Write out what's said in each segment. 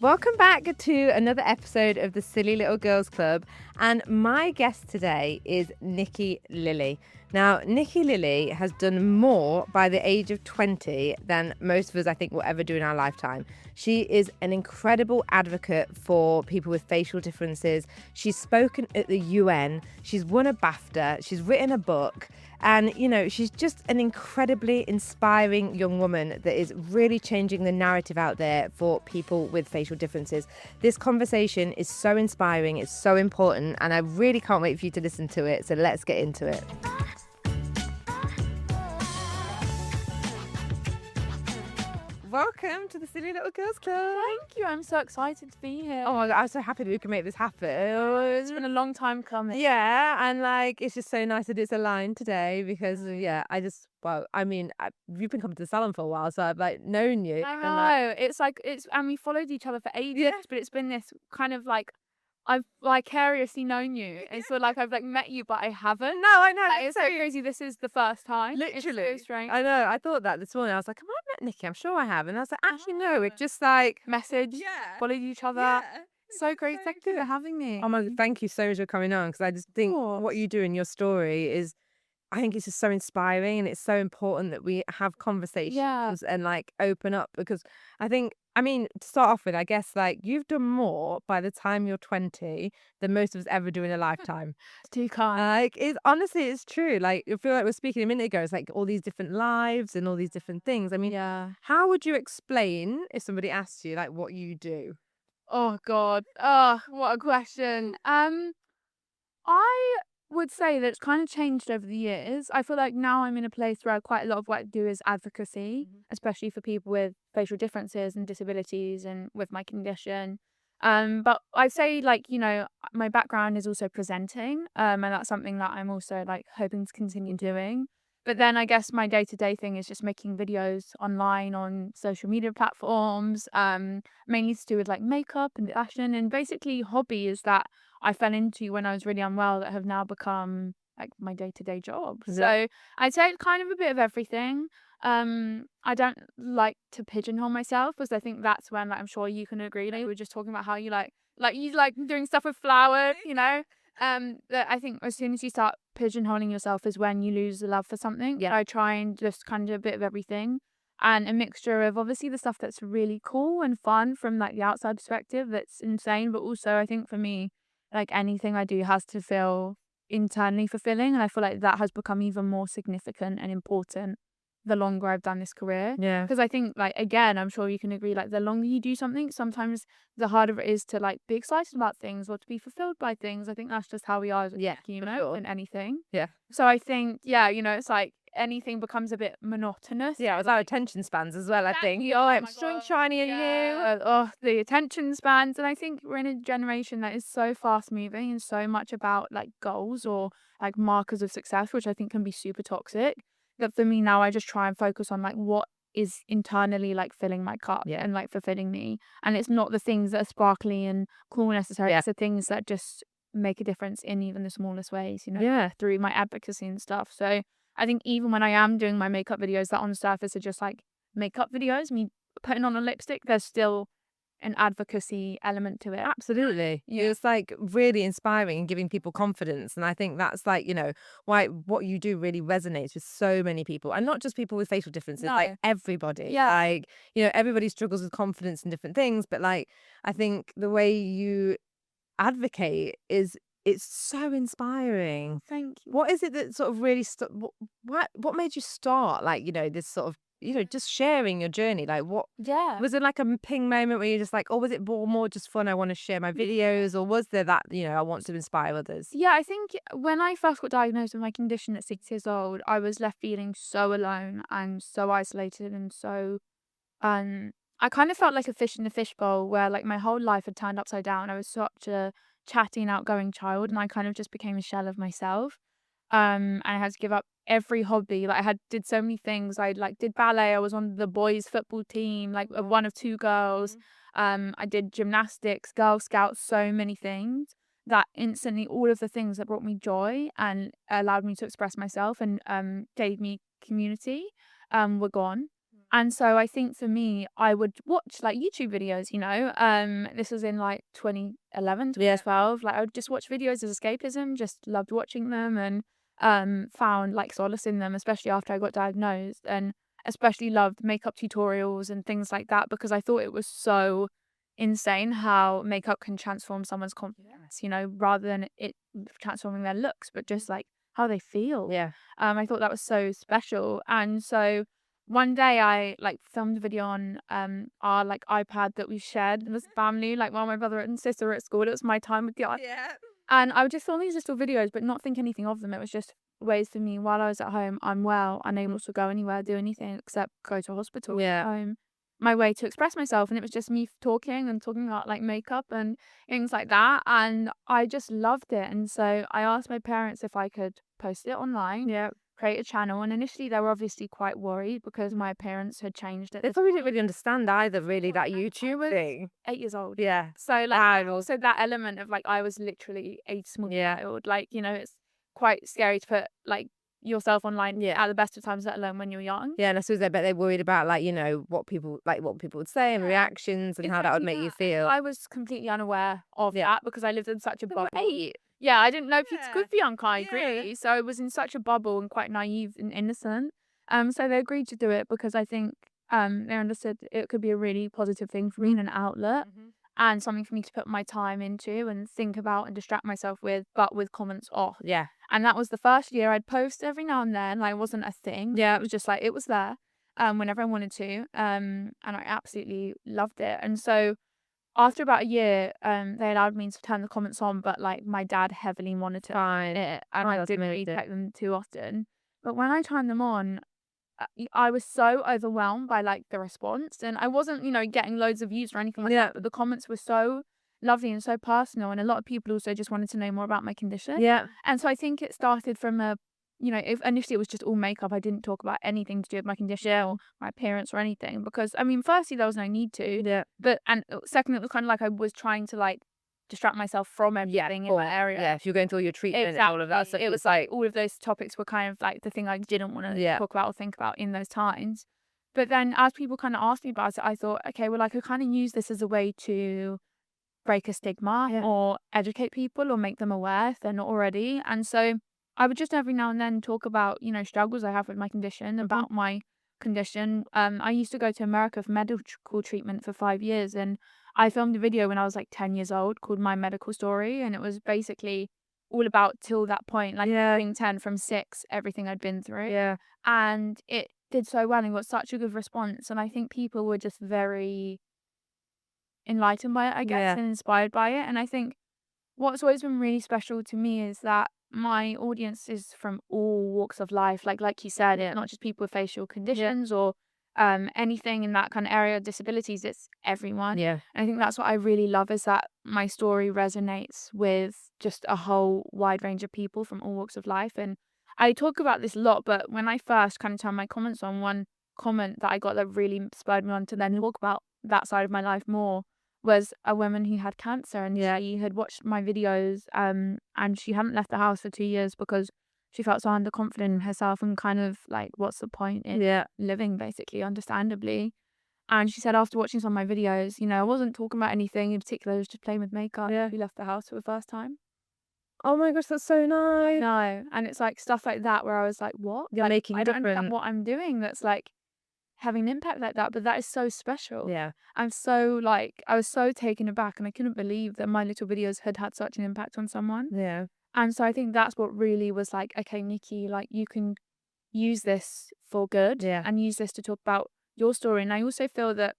Welcome back to another episode of the Silly Little Girls Club, and my guest today is Nikki Lilly. Now, Nikki Lilly has done more by the age of 20 than most of us, I think, will ever do in our lifetime. She is an incredible advocate for people with facial differences. She's spoken at the UN. She's won a BAFTA. She's written a book. And, you know, she's just an incredibly inspiring young woman that is really changing the narrative out there for people with facial differences. This conversation is so inspiring. It's so important. And I really can't wait for you to listen to it. So let's get into it. Welcome to the Silly Little Girls Club. Thank you. I'm so excited to be here. Oh my God, I'm so happy that we can make this happen. It's been a long time coming. Yeah, and like it's just so nice that it's aligned today because you've been coming to the salon for a while, so I've like known you. I know. And we followed each other for ages, but it's been this kind of like I've vicariously known you. It's sort of like I've like met you, but I haven't. No, I know. It's so crazy. This is the first time. Literally. It's so strange. I know. I thought that this morning. I was like, have I met Nikki? I'm sure I have. And I was like, actually, no. It just like Message. Yeah. Followed each other. Yeah. So great. Thank you for having me. Oh my God, thank you so much for coming on because I just think what you do in your story is, I think it's just so inspiring and it's so important that we have conversations and like open up because to start off with, I guess like you've done more by the time you're 20 than most of us ever do in a lifetime. Too kind. Like it's true. Like I feel like we're speaking a minute ago, it's like all these different lives and all these different things. I mean, how would you explain if somebody asked you like what you do? Oh God. Oh, what a question. I would say that it's kind of changed over the years. I feel like now I'm in a place where quite a lot of what I do is advocacy, especially for people with facial differences and disabilities and with my condition. But I'd say like, you know, my background is also presenting, and that's something that I'm also like hoping to continue doing. But then I guess my day-to-day thing is just making videos online on social media platforms, mainly to do with like makeup and fashion and basically hobbies that I fell into when I was really unwell that have now become like my day-to-day job. So I'd say it's kind of a bit of everything. I don't like to pigeonhole myself because I think that's when, like, I'm sure you can agree. Like, we were just talking about how you like you like doing stuff with flowers, you know. That I think as soon as you start pigeonholing yourself is when you lose the love for something. Yeah, I try and just kind of do a bit of everything and a mixture of obviously the stuff that's really cool and fun from like the outside perspective that's insane, but also I think for me, like anything I do has to feel internally fulfilling, and I feel like that has become even more significant and important the longer I've done this career. Yeah. Because I think, like, again, I'm sure you can agree, like, the longer you do something, sometimes the harder it is to, like, be excited about things or to be fulfilled by things. I think that's just how we are as a human in anything. Yeah. So I think, you know, it's like anything becomes a bit monotonous. Yeah, with our attention spans as well, I think. Exactly. Oh I'm my showing God. shiny at you. The attention spans. And I think we're in a generation that is so fast moving and so much about, like, goals or, like, markers of success, which I think can be super toxic. That for me now, I just try and focus on like what is internally like filling my cup and like fulfilling me. And it's not the things that are sparkly and cool necessarily. It's the things that just make a difference in even the smallest ways, you know, through my advocacy and stuff. So I think even when I am doing my makeup videos that on the surface are just like makeup videos, me putting on a lipstick, there's still an advocacy element to it. Absolutely. It's like really inspiring and giving people confidence. And I think that's like, you know, why what you do really resonates with so many people and not just people with facial differences, like everybody. Yeah. Like, you know, everybody struggles with confidence in different things. But like, I think the way you advocate it's so inspiring. Thank you. What is it that sort of really, what made you start like, you know, this sort of, you know, just sharing your journey? Like what was it like a ping moment where you're just like, oh, was it more just fun, I want to share my videos, or was there that, you know, I want to inspire others? Yeah, I think when I first got diagnosed with my condition at 6 years old, I was left feeling so alone and so isolated and so I kind of felt like a fish in the fishbowl where like my whole life had turned upside down. I was such a chatty and outgoing child and I kind of just became a shell of myself. And I had to give up every hobby. Like I did so many things. I like did ballet. I was on the boys' football team, like one of two girls. I did gymnastics, Girl Scouts, so many things that instantly all of the things that brought me joy and allowed me to express myself and gave me community were gone. And so I think for me, I would watch like YouTube videos, this was in like 2011, Yeah. 2012. Like I would just watch videos as escapism, just loved watching them, and found like solace in them, especially after I got diagnosed, and especially loved makeup tutorials and things like that, because I thought it was so insane how makeup can transform someone's confidence, rather than it transforming their looks, but just like how they feel. Yeah. I thought that was so special. And so one day I like filmed a video on our like iPad that we shared as a family, like while my brother and sister were at school. It was my time with the iPad. Yeah. And I would just film these little videos, but not think anything of them. It was just ways for me while I was at home, unwell, unable to go anywhere, do anything except go to hospital. Yeah. My way to express myself. And it was just me talking about like makeup and things like that. And I just loved it. And so I asked my parents if I could post it online. Yeah. Create a channel, and initially they were obviously quite worried because my appearance had changed at They this probably point. didn't really understand either, really, that YouTuber thing. 8 years old. Yeah. So like Wow. also that element of like I was literally a small Yeah. child. Like, it's quite scary to put like yourself online Yeah. at the best of times, let alone when you're young. Yeah, and I suppose I bet they're worried about, like, what people would say and Yeah. reactions and how that would Exactly make you that. feel. I was completely unaware of Yeah. that because I lived in such a bubble. Right. Yeah, I didn't know kids Yeah. could be unkind, Yeah. really. So I was in such a bubble and quite naive and innocent. So they agreed to do it because I think they understood it could be a really positive thing for me and an outlet, and something for me to put my time into and think about and distract myself with, but with comments off. Yeah. And that was the first year I'd post every now and then. Like, it wasn't a thing. Yeah. It was just like it was there whenever I wanted to. And I absolutely loved it. And so after about a year, they allowed me to turn the comments on, but like my dad heavily monitored Fine. it, and Oh, I that's didn't really amazing. check them too often. But when I turned them on, I was so overwhelmed by like the response, and I wasn't, getting loads of views or anything like Yeah. that. But the comments were so lovely and so personal, and a lot of people also just wanted to know more about my condition. Yeah. And so I think it started from if initially it was just all makeup. I didn't talk about anything to do with my condition or my appearance or anything, because I mean, firstly, there was no need to. Yeah. But second, it was kind of like I was trying to like distract myself from everything in that area. Yeah, if you're going through all your treatment and all of that stuff, It was it's like, all of those topics were kind of like the thing I didn't want to Yeah. talk about or think about in those times. But then as people kind of asked me about it, I thought, okay, well, I could kind of use this as a way to break a stigma Yeah. or educate people or make them aware if they're not already. And so I would just every now and then talk about, struggles I have with my condition, about my condition. I used to go to America for medical treatment for 5 years, and I filmed a video when I was like 10 years old called My Medical Story, and it was basically all about till that point, like Yeah. being 10 from 6, everything I'd been through. Yeah. And it did so well and got such a good response. And I think people were just very enlightened by it, I guess, Yeah. and inspired by it. And I think what's always been really special to me is that my audience is from all walks of life. Like you said, Yeah. not just people with facial conditions or anything in that kind of area of disabilities. It's everyone. Yeah. And I think that's what I really love, is that my story resonates with just a whole wide range of people from all walks of life. And I talk about this a lot, but when I first kind of turned my comments on, one comment that I got that really spurred me on to then talk about that side of my life more was a woman who had cancer, and Yeah. she had watched my videos and she hadn't left the house for 2 years because she felt so underconfident in herself and kind of like, what's the point in Yeah. living, basically, understandably. And she said after watching some of my videos, I wasn't talking about anything in particular, I was just playing with makeup. Yeah. She left the house for the first time. Oh my gosh, that's so nice. No. And it's like stuff like that where I was like, what? You're Like, making I a don't understand difference. what I'm doing that's like having an impact like that, but that is so special. Yeah. I'm so like, I was so taken aback, and I couldn't believe that my little videos had had such an impact on someone. Yeah. And so I think that's what really was like, okay, Nikki, like you can use this for good, Yeah. and use this to talk about your story. And I also feel that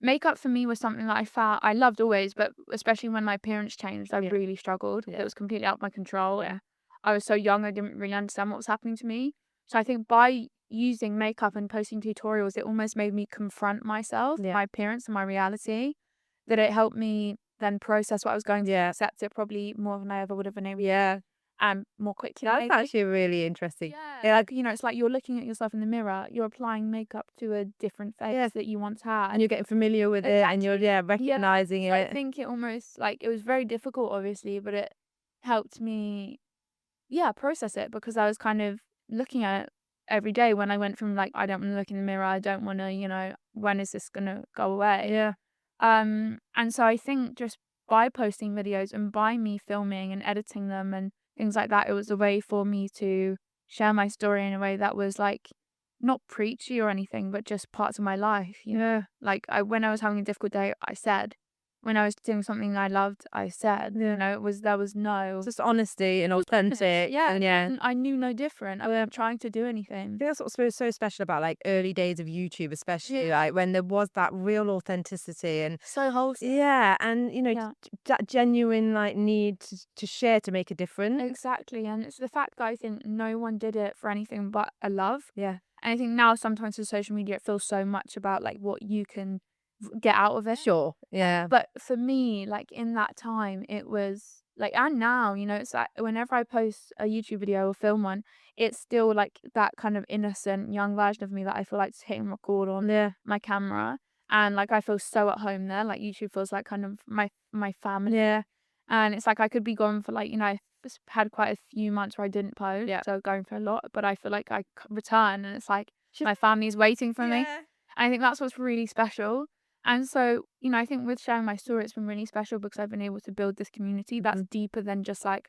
makeup for me was something that I found I loved always, but especially when my appearance changed, I Yeah. really struggled. Yeah. It was completely out of my control. Yeah. And I was so young, I didn't really understand what was happening to me. So I think by using makeup and posting tutorials, it almost made me confront myself, Yeah. my appearance and my reality, that it helped me then process what I was going through, Yeah. accept it probably more than I ever would have been able to, Yeah. and more quickly. That's maybe. actually really interesting. Yeah, like, it's like you're looking at yourself in the mirror, you're applying makeup to a different face Yeah. that you once had. And you're getting familiar with it, and you're recognizing I it. think it almost, like, it was very difficult, obviously, but it helped me, process it, because I was kind of looking at it every day when I went from like, I don't want to look in the mirror, I don't want to, you know, when is this gonna go away? Yeah. And so I think just by posting videos and by me filming and editing them and things like that, it was a way for me to share my story in a way that was like not preachy or anything, but just parts of my life. Yeah. Like when I was having a difficult day, I said. When I was doing something I loved, I said. Yeah. You know, there was no It's just honesty and authentic. yeah, And yeah. and I knew no different. I wasn't trying to do anything. I think that's what's so special about like early days of YouTube, especially like when there was that real authenticity and So wholesome. yeah, and you know Yeah. that genuine like need to share to make a difference. Exactly, and it's the fact that I think no one did it for anything but a love. Yeah, And I think now sometimes with social media, it feels so much about like what you can get out of it. sure. Yeah, But for me, like in that time, it was like, and now, you know, it's like whenever I post a YouTube video or film one, it's still like that kind of innocent young version of me that I feel like to hit and record on yeah, my camera. And like I feel so at home there. Like YouTube feels like kind of my family. yeah, And it's like I could be gone for like, you know, I've just had quite a few months where I didn't post. Yeah. So going for a lot, but I feel like I return and it's like my family's waiting for me. yeah. And I think that's what's really special. And so, you know, I think with sharing my story, it's been really special because I've been able to build this community that's deeper than just like,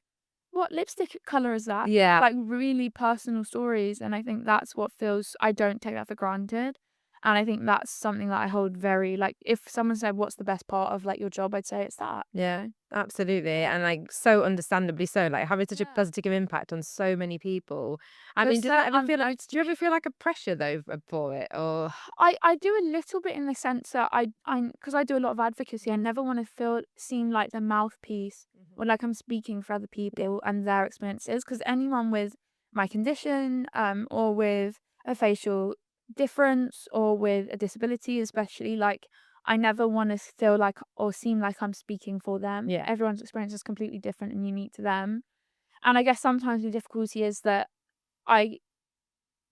what lipstick color is that? Yeah. Like really personal stories. And I think that's what feels, I don't take that for granted. And I think that's something that I hold very, like, if someone said, what's the best part of like your job, I'd say it's that. Yeah, absolutely. And like so understandably so, like having such a Yeah. positive impact on so many people. I But mean, does so that ever feel like, unnoticed do you ever feel like a pressure though for it? Or I do a little bit in the sense that because I do a lot of advocacy, I never want to seem like the mouthpiece or like I'm speaking for other people and their experiences. Because anyone with my condition, or with a facial difference or with a disability, especially, like I never want to feel like or seem like I'm speaking for them. Yeah. Everyone's experience is completely different and unique to them. And I guess sometimes the difficulty is that I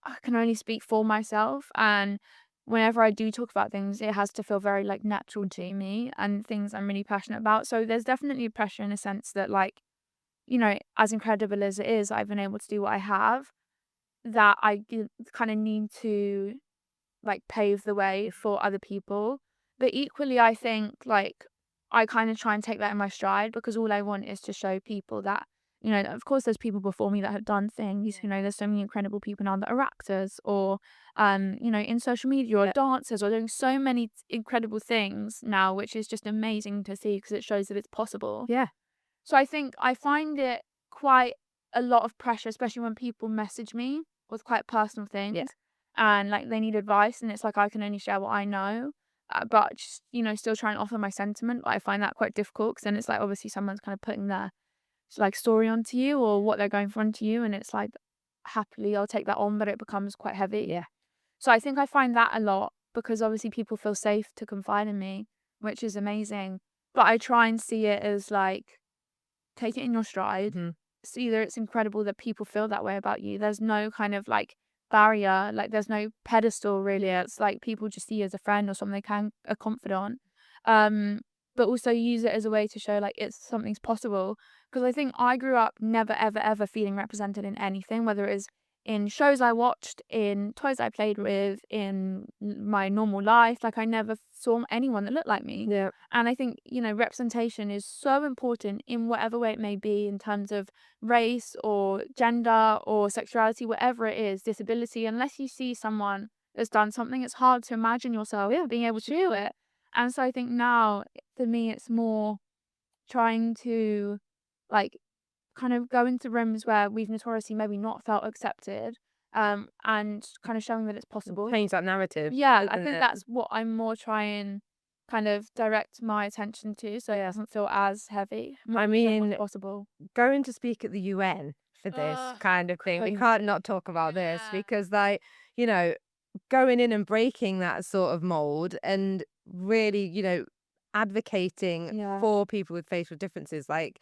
I can only speak for myself, and whenever I do talk about things, it has to feel very like natural to me and things I'm really passionate about. So there's definitely a pressure in a sense that like, you know, as incredible as it is, I've been able to do what I have, that I kind of need to like pave the way for other people. But equally, I think like I kind of try and take that in my stride because all I want is to show people that, you know, of course, there's people before me that have done things. You know, there's so many incredible people now that are actors or, you know, in social media or dancers or doing so many incredible things now, which is just amazing to see because it shows that it's possible. yeah, So I think I find it quite a lot of pressure, especially when people message me with quite personal things and like they need advice and it's like I can only share what I know. But just, you know, still try and offer my sentiment. But I find that quite difficult because then it's like obviously someone's kind of putting their like story onto you or what they're going for onto you, and it's like happily I'll take that on, but it becomes quite heavy. yeah, So I think I find that a lot because obviously people feel safe to confide in me, which is amazing. But I try and see it as like take it in your stride. So either it's incredible that people feel that way about you. There's no kind of like barrier, like there's no pedestal really. It's like people just see you as a friend or someone they can a confidant. But also use it as a way to show like it's something's possible. Because I think I grew up never ever ever feeling represented in anything, whether it is in shows I watched, in toys I played with, in my normal life. Like I never saw anyone that looked like me. yeah, And I think, you know, representation is so important in whatever way it may be in terms of race or gender or sexuality, whatever it is, disability. Unless you see someone that's done something, it's hard to imagine yourself being able to do it. And so I think now, for me, it's more trying to like kind of go into rooms where we've notoriously maybe not felt accepted, and kind of showing that it's possible. change that narrative. Yeah, I isn't think it? that's what I'm more trying kind of direct my attention to so it doesn't feel as heavy. I Showing mean, what's possible. going to speak at the UN for this Ugh, kind of thing, we crazy. can't not talk about this Yeah. because, like, you know, going in and breaking that sort of mold and really, you know, advocating Yeah. for people with facial differences, like,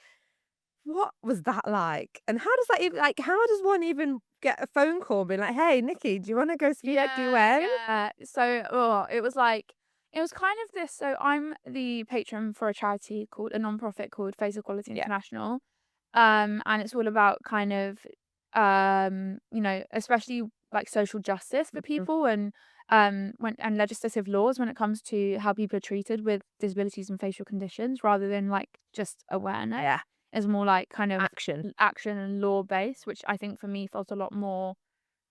what was that like? And how does that even, like, how does one even get a phone call being like, hey, Nikki, do you want to go speak at the UN? Yeah. So, it was like, it was kind of this. So I'm the patron for a charity called a non-profit called Face Equality Yeah. International. And it's all about kind of, you know, especially like social justice for people and legislative laws when it comes to how people are treated with disabilities and facial conditions, rather than like just awareness. Yeah. Is more like kind of Action. and law based, which I think for me felt a lot more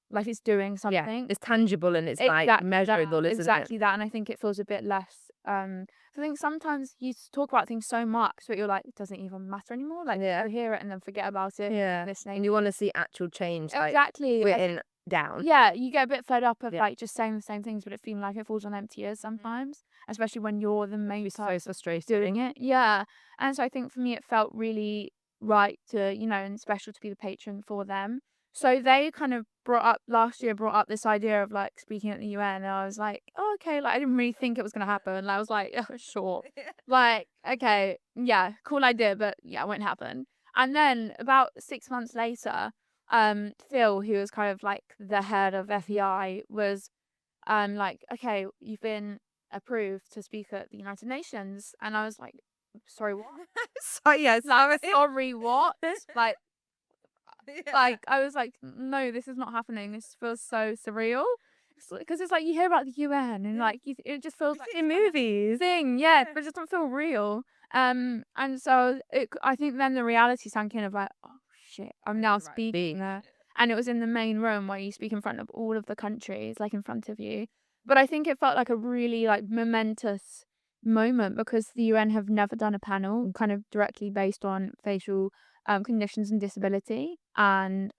like it's doing Yeah. something. It's tangible and it's like Exactly measurable, that, isn't exactly it? that, and I think it feels a bit less. I think sometimes you talk about things so much that you're like, it doesn't even matter anymore. Like, Yeah. you hear it and then forget about it. Yeah. Listening. And you want to see actual change, like Exactly. written down. Yeah, you get a bit fed up of Yeah. like just saying the same things, but it feeling like it falls on empty ears sometimes, especially when you're the main It's so person frustrating. doing it. Yeah, and so I think for me it felt really right to, you know, and special to be the patron for them. So they kind of brought up this idea of like speaking at the UN, and I was like, oh, okay, like I didn't really think it was gonna happen. And I was like, oh, sure, like okay, yeah, cool idea, but yeah, it won't happen. And then about 6 months later, Phil, who was kind of like the head of FEI, was like, okay, you've been approved to speak at the United Nations. And I was like, sorry, what? So yeah, Sorry, what? Like, Yeah. like I was like, no, this is not happening. This feels so surreal. Because it's like you hear about the UN and like it just feels like in movies. thing, yeah, but it just don't feel real. And so I think then the reality sank in of like, oh shit, I'm now speaking there, and it was in the main room where you speak in front of all of the countries, like in front of you. But I think it felt like a really like momentous moment because the UN have never done a panel kind of directly based on facial conditions and disability and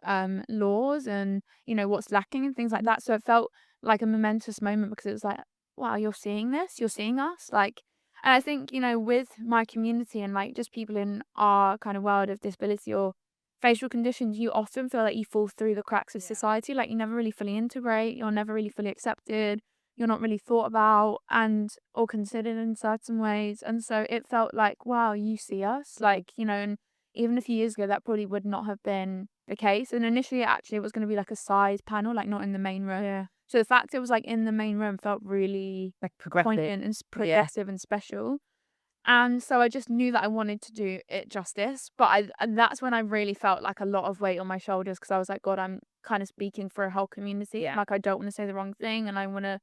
laws and, you know, what's lacking and things like that. So it felt like a momentous moment because it was like, wow, you're seeing this, you're seeing us, like. And I think, you know, with my community and like just people in our kind of world of disability or facial conditions, you often feel like you fall through the cracks of society. Like you never really fully integrate, you're never really fully accepted, you're not really thought about and or considered in certain ways. And so it felt like, wow, you see us, like, you know, and even a few years ago that probably would not have been the case. And initially actually it was going to be like a side panel, like not in the main room. Yeah. So the fact it was like in the main room felt really Like progressive. poignant and progressive and special. And so I just knew that I wanted to do it justice. And that's when I really felt like a lot of weight on my shoulders because I was like, God, I'm kind of speaking for a whole community. Yeah. Like I don't want to say the wrong thing and I want to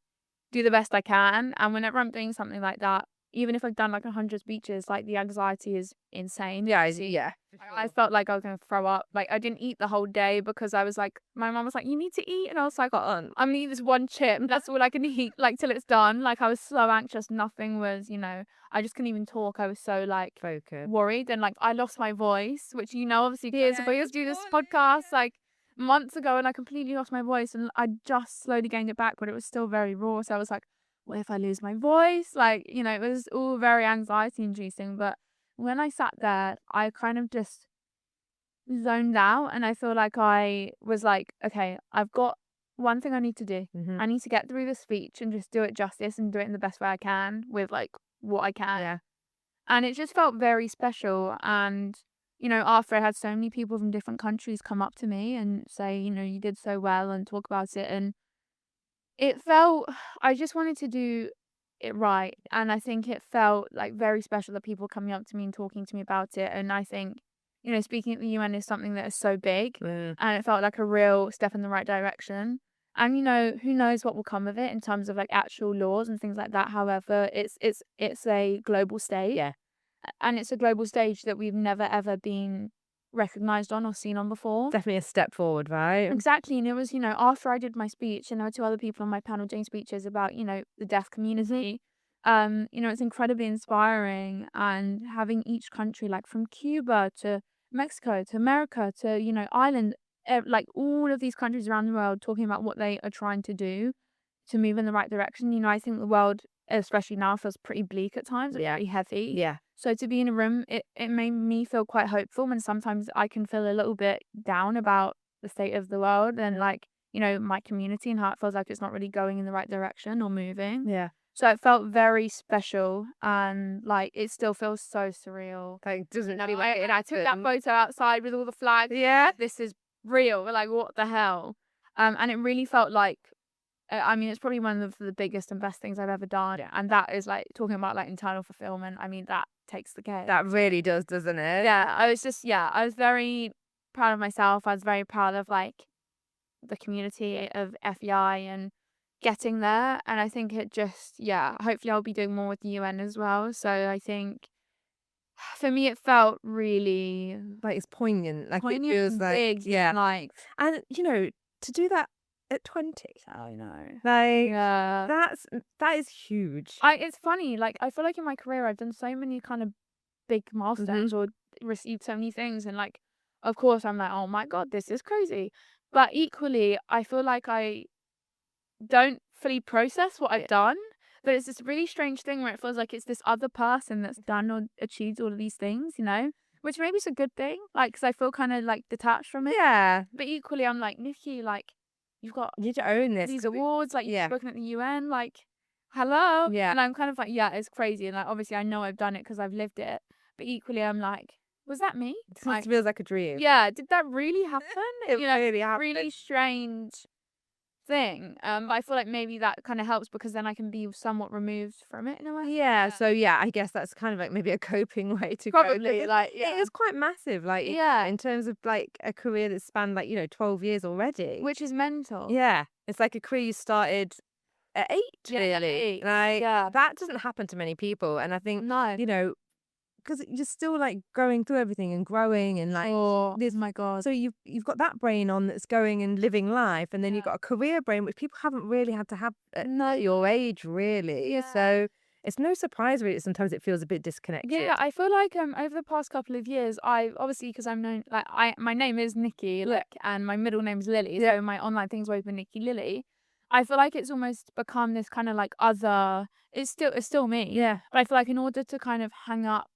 do the best I can. And whenever I'm doing something like that, even if I've done like 100 speeches, like the anxiety is insane. Yeah, yeah. I felt like I was going to throw up. Like I didn't eat the whole day because I was like, my mom was like, you need to eat. And I was like, I'm gonna eat this one chip. That's all I can eat, like till it's done. Like I was so anxious. Nothing was, you know, I just couldn't even talk. I was so like Focused. worried. And like I lost my voice, which, you know, obviously years ago, I used to do this podcast like months ago and I completely lost my voice and I just slowly gained it back, but it was still very raw. So I was like, what if I lose my voice? Like, you know, it was all very anxiety inducing. But when I sat there, I kind of just zoned out and I feel like I was like, okay, I've got one thing I need to do. Mm-hmm. I need to get through the speech and just do it justice and do it in the best way I can with like what I can. Yeah. And it just felt very special. And, you know, after I had so many people from different countries come up to me and say, you know, you did so well and talk about it. And it felt, I just wanted to do it right. And I think it felt like very special that people coming up to me and talking to me about it. And I think, you know, speaking at the UN is something that is so big and it felt like a real step in the right direction. And, you know, who knows what will come of it in terms of like actual laws and things like that. However, it's a global stage. Yeah. And it's a global stage that we've never ever been recognized on or seen on before. Definitely a step forward, right? Exactly. And it was, you know, after I did my speech and there were two other people on my panel doing speeches about, you know, the deaf community. You know, it's incredibly inspiring and having each country, like from Cuba to Mexico to America to, you know, Ireland, like all of these countries around the world talking about what they are trying to do to move in the right direction. You know, I think the world, especially now, feels pretty bleak at times. It's pretty heavy. Yeah. So to be in a room, it made me feel quite hopeful when sometimes I can feel a little bit down about the state of the world and like, you know, my community and how it feels like it's not really going in the right direction or moving. Yeah. So it felt very special and like it still feels so surreal. Like doesn't really And I took that photo outside with all the flags. Yeah. This is real. Like what the hell? And it really felt like, I mean, it's probably one of the biggest and best things I've ever done. Yeah. And that is like talking about like internal fulfillment. I mean, that takes the cake. That really does, doesn't it? Yeah. I was very proud of myself. I was very proud of like the community of FEI and getting there. And I think it just, hopefully I'll be doing more with the UN as well. So I think for me, it felt really Like it's poignant. Like it poignant feels and like, big. yeah. Like, And to do that at 20, I know. like Yeah. that is huge. It's funny, like, I feel like in my career, I've done so many kind of big milestones or received so many things. And, like, of course, I'm like, oh my God, this is crazy. But equally, I feel like I don't fully process what I've done. But it's this really strange thing where it feels like it's this other person that's done or achieved all of these things, which maybe is a good thing, like, because I feel kind of like detached from it. Yeah. But equally, I'm like, Nikki, like, you've got You need to own this. these awards, like, you've Yeah. spoken at the UN, like, hello. Yeah. And I'm kind of like, yeah, it's crazy. And, like, obviously I know I've done it because I've lived it. But equally, I'm like, was that me? It Like, feels like a dream. yeah, did that really happen? It really happened. Really strange thing. But I feel like maybe that kind of helps because then I can be somewhat removed from it in a way. Yeah, so I guess that's kind of like maybe a coping way to Probably, go. like, It is quite massive, like Yeah. in terms of like a career that spanned like 12 years already. Which is mental. Yeah, it's like a career you started at 8, Yeah, really. 8, Like yeah. that doesn't happen to many people, and I think No. because you're still like going through everything and growing and like Oh this. my God. So you've got that brain on that's going and living life, and then you've got a career brain which people haven't really had to have at your age, really. Yeah. So it's no surprise really. Sometimes it feels a bit disconnected. Yeah, I feel like over the past couple of years, I obviously because I'm known like my name is Nikki, and my middle name is Lily, so my online thing's always been Nikki Lilly. I feel like it's almost become this kind of like other. It's still me. Yeah. But I feel like in order to kind of hang up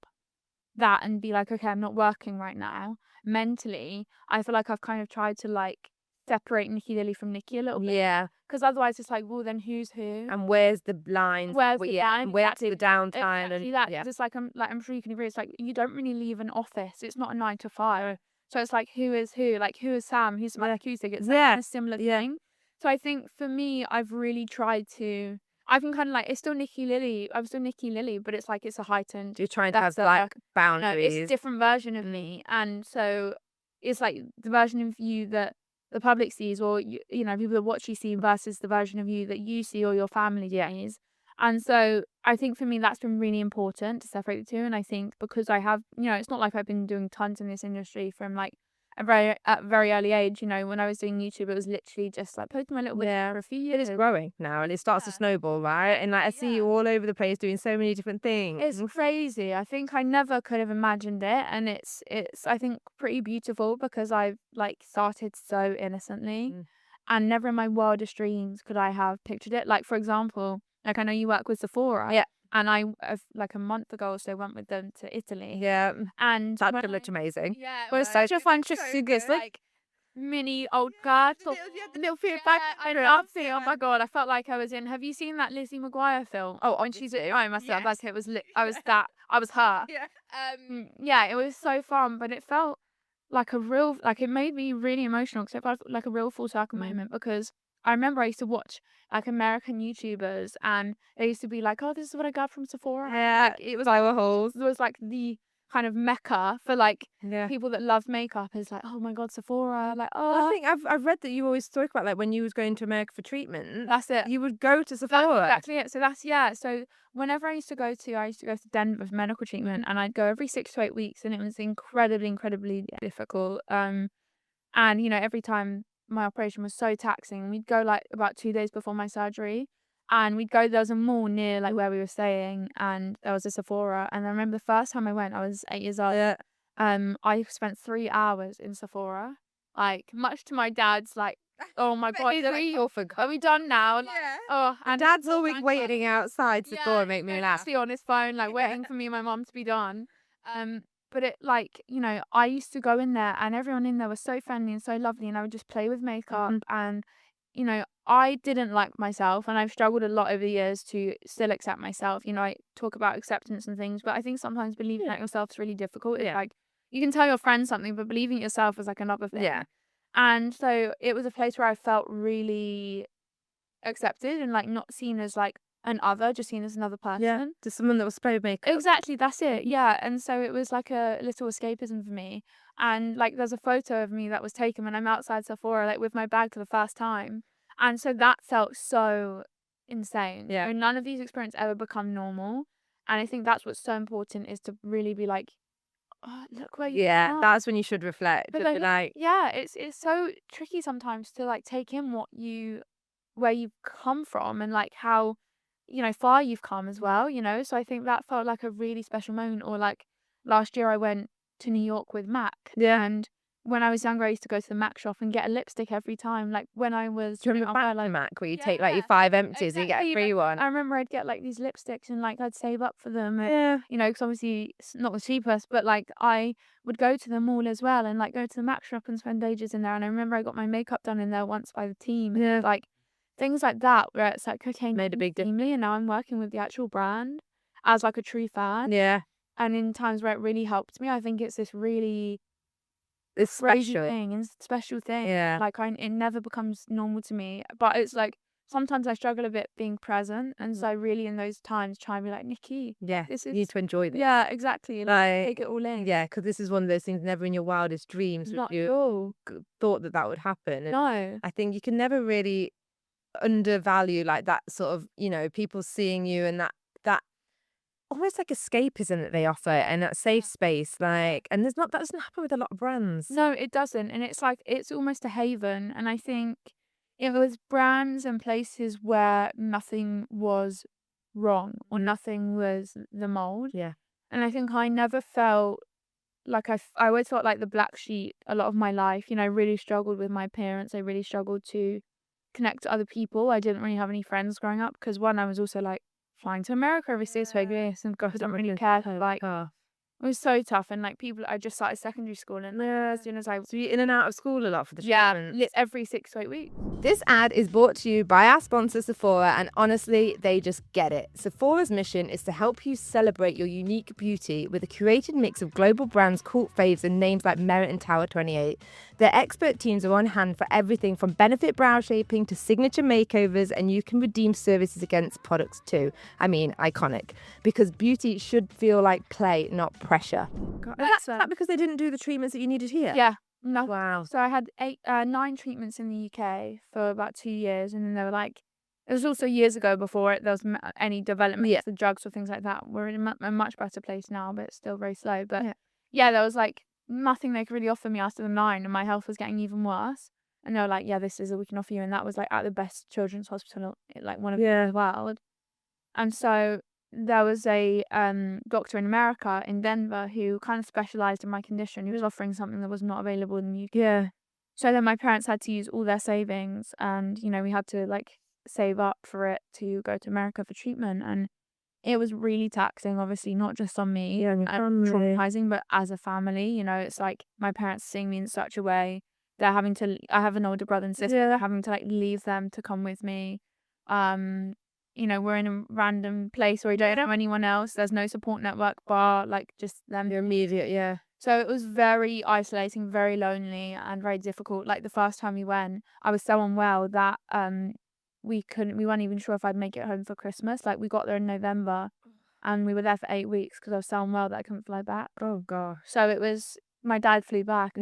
that and be like, okay, I'm not working right now mentally, I feel like I've kind of tried to like separate Nikki Lilly from Nikki a little bit. Yeah. Because otherwise it's like, well, then who's who? And where's the line? Where's the line? Where's the downtime? Exactly that. 'Cause it's like I'm sure you can agree. It's like you don't really leave an office. It's not a 9 to 5. So it's like who is who? Like who is Sam? Who's Samantha Cusick? It's like a similar thing. So I think for me, I've really tried to. I've been kind of like it's still Nikki Lilly. I'm still Nikki Lilly, but it's like it's a heightened. You're trying to have like boundaries. It's a different version of me, and so it's like the version of you that the public sees, or people that watch you see, versus the version of you that you see or your family sees. And so I think for me that's been really important to separate the two. And I think because I have, it's not like I've been doing tons in this industry from like a very early age. When I was doing YouTube, it was literally just like posting my little bit for a few years. It is growing now, and it starts to snowball, right? And like I see you all over the place doing so many different things. It's crazy. I think I never could have imagined it, and it's I think pretty beautiful because I've like started so innocently, and never in my wildest dreams could I have pictured it. Like for example, like I know you work with Sephora, and I like a month ago or so went with them to Italy, and that looked amazing. It was such a fun trip to go, like mini old castle. Little feedback. I love it. Oh my God, I felt like I was in. Have you seen that Lizzie McGuire film? Oh, when she's at home, I like it was. I was her. Yeah. It was so fun, but it felt like a real. Like it made me really emotional because it felt like a real full circle moment because. I remember I used to watch like American YouTubers and they used to be like, oh, this is what I got from Sephora. Yeah, it was Iowa Halls. It was like the kind of mecca for like people that love makeup. Is like, oh my God, Sephora. Like, oh, I think I've read that you always talk about like when you was going to America for treatment. That's it. You would go to Sephora. That's exactly it. So So whenever I used to go to Denver for medical treatment, and I'd go every 6 to 8 weeks, and it was incredibly difficult. And every time my operation was so taxing, we'd go like about 2 days before my surgery, and there was a mall near like where we were staying, and there was a Sephora. And I remember the first time I went, I was 8 years old. I spent 3 hours in Sephora, like much to my dad's like, oh my God, are we done now? Like, oh, and Dad's always waiting outside Sephora, make me laugh. Actually on his phone, like waiting for me and my mum to be done. But it like, I used to go in there and everyone in there was so friendly and so lovely, and I would just play with makeup and, I didn't like myself, and I've struggled a lot over the years to still accept myself. I talk about acceptance and things, but I think sometimes believing in yourself is really difficult. It's like, you can tell your friends something, but believing in yourself is like another thing. Yeah. And so it was a place where I felt really accepted and like not seen as like an other, just seen as another person. Yeah, just someone that was playing with makeup. Exactly, that's it. Yeah, and so it was like a little escapism for me. And like there's a photo of me that was taken when I'm outside Sephora, like with my bag for the first time. And so that felt so insane. Yeah. And none of these experiences ever become normal. And I think that's what's so important, is to really be like, oh, look where you are. That's when you should reflect. But Just be like, yeah, it's so tricky sometimes to like take in where you've come from, and like how, far you've come as well, So I think that felt like a really special moment. Or like last year I went to New York with Mac. Yeah. And when I was younger, I used to go to the Mac shop and get a lipstick every time. Like when I was, do you remember like, Mac, where you take like your 5 empties and you get a free one? I remember I'd get like these lipsticks and like I'd save up for them. And, Yeah. because obviously it's not the cheapest, but like I would go to the mall as well and like go to the Mac shop and spend ages in there. And I remember I got my makeup done in there once by the team. Yeah. Like things like that, where it's like, okay, Made a big difference. and now I'm working with the actual brand as like a true fan. Yeah. And in times where it really helped me, I think it's this really It's crazy special. thing and special thing. Yeah. Like it never becomes normal to me. But it's like sometimes I struggle a bit being present, and so I really in those times try and be like, Nikki, Yeah. this You is need to enjoy this. yeah, exactly. Like, take it all in. Yeah, because this is one of those things, never in your wildest dreams would Not you at all. thought that would happen. And No. I think you can never really undervalue like that sort of, people seeing you, and that almost like escapism that they offer, and that safe space, like, and that doesn't happen with a lot of brands. No, it doesn't. And it's like it's almost a haven. And I think it was brands and places where nothing was wrong or nothing was the mold. Yeah. And I think I never felt like I always felt like the black sheep a lot of my life. I really struggled with my parents. I really struggled to connect to other people. I didn't really have any friends growing up because, one, I was also like flying to America every 6 weeks, and God, I don't really care. Like, it was so tough. And like I just started secondary school, and as soon as So you're in and out of school a lot for the every 6 to 8 weeks. This ad is brought to you by our sponsor Sephora, and honestly, they just get it. Sephora's mission is to help you celebrate your unique beauty with a curated mix of global brands, cult faves, and names like Merit and Tower 28. Their expert teams are on hand for everything from benefit brow shaping to signature makeovers, and you can redeem services against products too. I mean, iconic. Because beauty should feel like play, not pressure. Is that because they didn't do the treatments that you needed here? Yeah. No. Wow. So I had 9 treatments in the UK for about 2 years, and then they were like, it was also years ago before there was any development of the drugs or things like that. We're in a much better place now, but it's still very slow. But yeah, there was like nothing they could really offer me after the 9, and my health was getting even worse. And they were like, yeah, this is what we can offer you. And that was like at the best children's hospital, like one of the world. And so there was a doctor in America, in Denver, who kind of specialized in my condition. He was offering something that was not available in the UK. Yeah. So then my parents had to use all their savings, and we had to like save up for it to go to America for treatment. And it was really taxing, obviously, not just on me and traumatizing, but as a family. It's like my parents seeing me in such a way. They're having to, I have an older brother and sister, they're having to like leave them to come with me. We're in a random place where we don't know anyone else. There's no support network bar, like just them. Your immediate, yeah. So it was very isolating, very lonely, and very difficult. Like the first time we went, I was so unwell that we weren't even sure if I'd make it home for Christmas. Like we got there in November, and we were there for 8 weeks because I was so unwell that I couldn't fly back. Oh gosh. So it was, my dad flew back,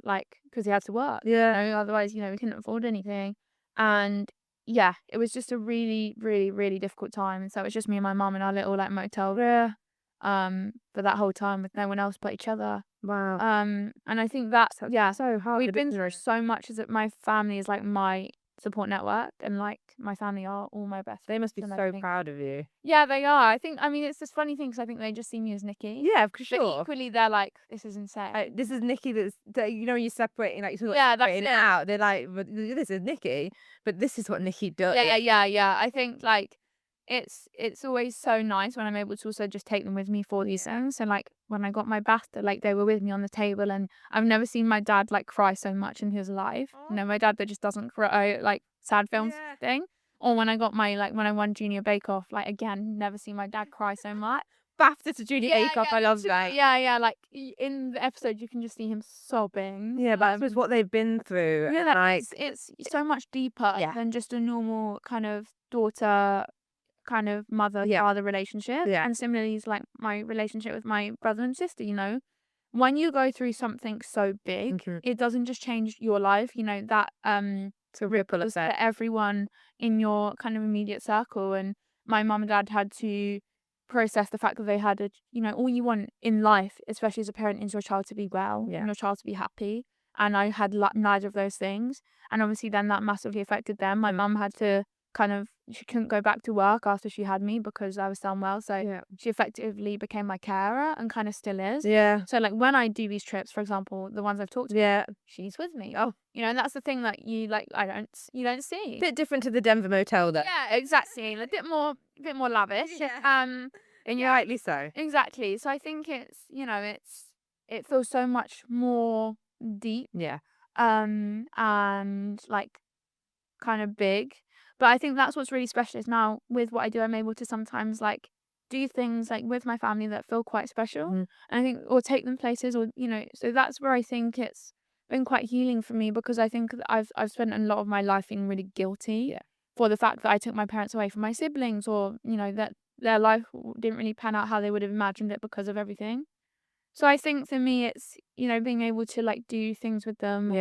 like because he had to work. Otherwise, we couldn't afford anything. And yeah, it was just a really, really, really difficult time. And so it was just me and my mum in our little like motel for that whole time with no one else but each other. Wow. And I think that's so hard. We've been through so much. Is that my family is like my support network, and like my family are all my best. They must be so proud of you. Yeah, they are. I mean, it's this funny thing because I think they just see me as Nikki. Yeah, for sure. But equally, they're like, this is insane. This is Nikki. That you're separating, like, that's it out. They're like, this is Nikki, but this is what Nikki does. Yeah. I think like it's always so nice when I'm able to also just take them with me for these things. So like when I got my BAFTA, like they were with me on the table, and I've never seen my dad like cry so much in his life. My dad that just doesn't cry, like sad films thing. Or when I got when I won Junior Bake Off, like again, never seen my dad cry so much. BAFTA to Junior Bake Off, I love that. Yeah, like in the episode you can just see him sobbing. Yeah, but that's what they've been through. Yeah, like it's so much deeper than just a normal kind of daughter, kind of mother-father relationship. And similarly, it's like my relationship with my brother and sister, when you go through something so big, it doesn't just change your life, that It's a ripple was effect. for everyone in your kind of immediate circle. And my mum and dad had to process the fact that they had all you want in life, especially as a parent, is your child to be well and your child to be happy. And I had neither of those things. And obviously then that massively affected them. My mum had to she couldn't go back to work after she had me because I was so unwell. So she effectively became my carer and kind of still is. Yeah. So like when I do these trips, for example, the ones I've talked about, she's with me. Oh, And that's the thing that you don't see. bit different to the Denver motel though. Yeah, exactly. A bit more lavish. And rightly so. Exactly. So I think it feels so much more deep. Yeah. And like kind of big. But I think that's what's really special is now with what I do, I'm able to sometimes like do things like with my family that feel quite special. And I think, or take them places, or so that's where I think it's been quite healing for me, because I think that I've spent a lot of my life feeling really guilty for the fact that I took my parents away from my siblings, or that their life didn't really pan out how they would have imagined it because of everything. So I think for me it's being able to like do things with them.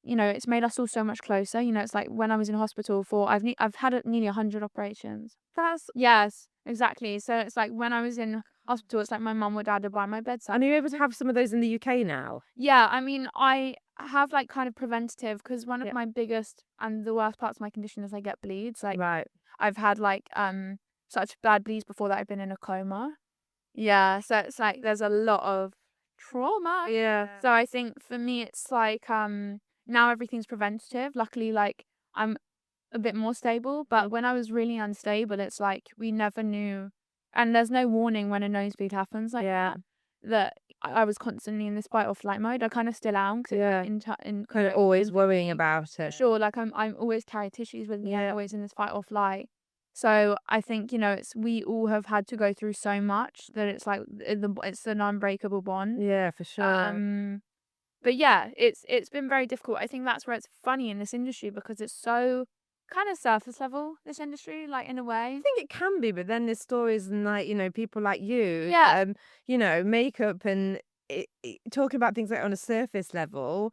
It's made us all so much closer. It's like when I was in hospital I've had nearly 100 operations. Yes, exactly. So it's like when I was in hospital, it's like my mum or dad are by my bedside. And are you able to have some of those in the UK now? Yeah, I mean, I have like kind of preventative, because one of my biggest and the worst parts of my condition is I get bleeds. Like Right. I've had like such bad bleeds before that I've been in a coma. Yeah, so it's like there's a lot of trauma. Yeah. So I think for me it's like now everything's preventative. Luckily, like I'm a bit more stable, but when I was really unstable, it's like we never knew, and there's no warning when a nosebleed happens like that I was constantly in this fight or flight mode. I kind of still am, Kind of always worrying about it. sure, like I'm always carry tissues with me. I'm always in this fight or flight. So I think it's we all have had to go through so much that it's like it's an unbreakable bond. Yeah, for sure. But yeah, it's been very difficult. I think that's where it's funny in this industry, because it's so kind of surface level, this industry, like in a way. I think it can be, but then there's stories and like people like you, makeup and talking about things like on a surface level,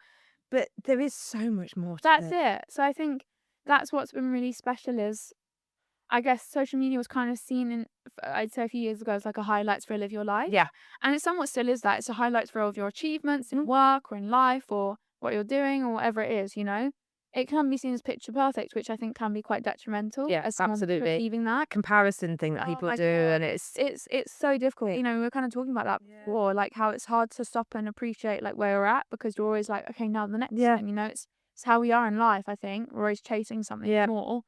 but there is so much more to That's it. it. So I think that's what's been really special is, I guess social media was kind of seen in, I'd say a few years ago, as like a highlights reel of your life. Yeah. And it somewhat still is that. It's a highlights reel of your achievements in work or in life or what you're doing or whatever it is, It can be seen as picture perfect, which I think can be quite detrimental. Yeah, as someone absolutely. perceiving that Comparison thing that people my do, God, and it's it's so difficult. We were kind of talking about that before, like how it's hard to stop and appreciate like where we're at, because you're always like, okay, now the next thing, it's how we are in life. I think we're always chasing something more.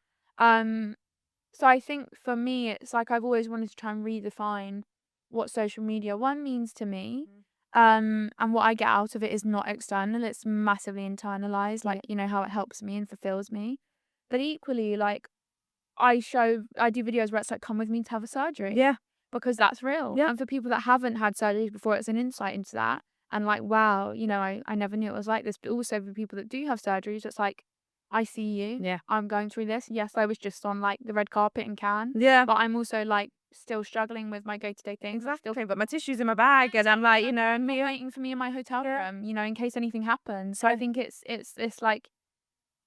So I think for me, it's like I've always wanted to try and redefine what social media means to me. And what I get out of it is not external, it's massively internalized, like how it helps me and fulfills me. But equally, like I do videos where it's like, come with me to have a surgery. Yeah. Because that's real. Yeah. And for people that haven't had surgeries before, it's an insight into that. And like, wow, I never knew it was like this. But also for people that do have surgeries, it's like, I see you. Yeah. I'm going through this. Yes, I was just on like the red carpet in Cannes. Yeah. But I'm also like still struggling with my day-to-day things. Exactly. But my tissues in my bag, and I'm like, and me waiting for me in my hotel room, in case anything happens. So I think it's this like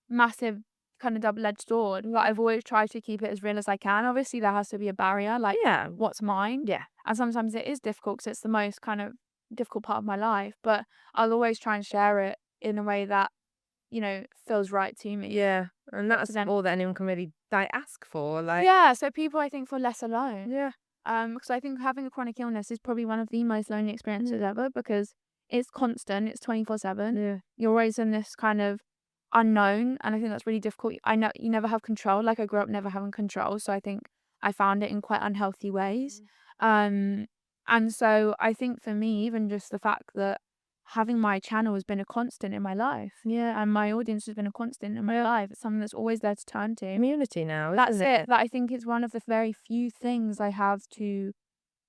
massive kind of double-edged sword. But I've always tried to keep it as real as I can. Obviously, there has to be a barrier, like what's mine. Yeah. And sometimes it is difficult because it's the most kind of difficult part of my life. But I'll always try and share it in a way that feels right to me. Yeah. And that's all that anyone can really ask for. Like so people, I think, feel less alone. Yeah. Because I think having a chronic illness is probably one of the most lonely experiences ever, because it's constant, it's 24/7. Yeah. You're always in this kind of unknown, and I think that's really difficult. I know you never have control. Like I grew up never having control, so I think I found it in quite unhealthy ways. And so I think for me, even just the fact that having my channel has been a constant in my life, and my audience has been a constant in my life. It's something that's always there to turn to. Community now. That's it. That I think is one of the very few things I have to,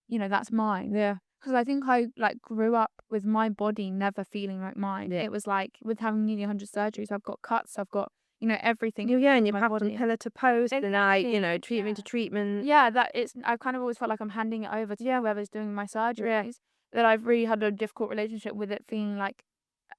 that's mine. Yeah. Because I think I like grew up with my body never feeling like mine. It was like with having nearly 100 surgeries, I've got cuts, I've got everything. Yeah, and you have from pillar to post, and treatment to treatment. Yeah, that it's. I kind of always felt like I'm handing it over to whoever's doing my surgeries. that I've really had a difficult relationship with it feeling like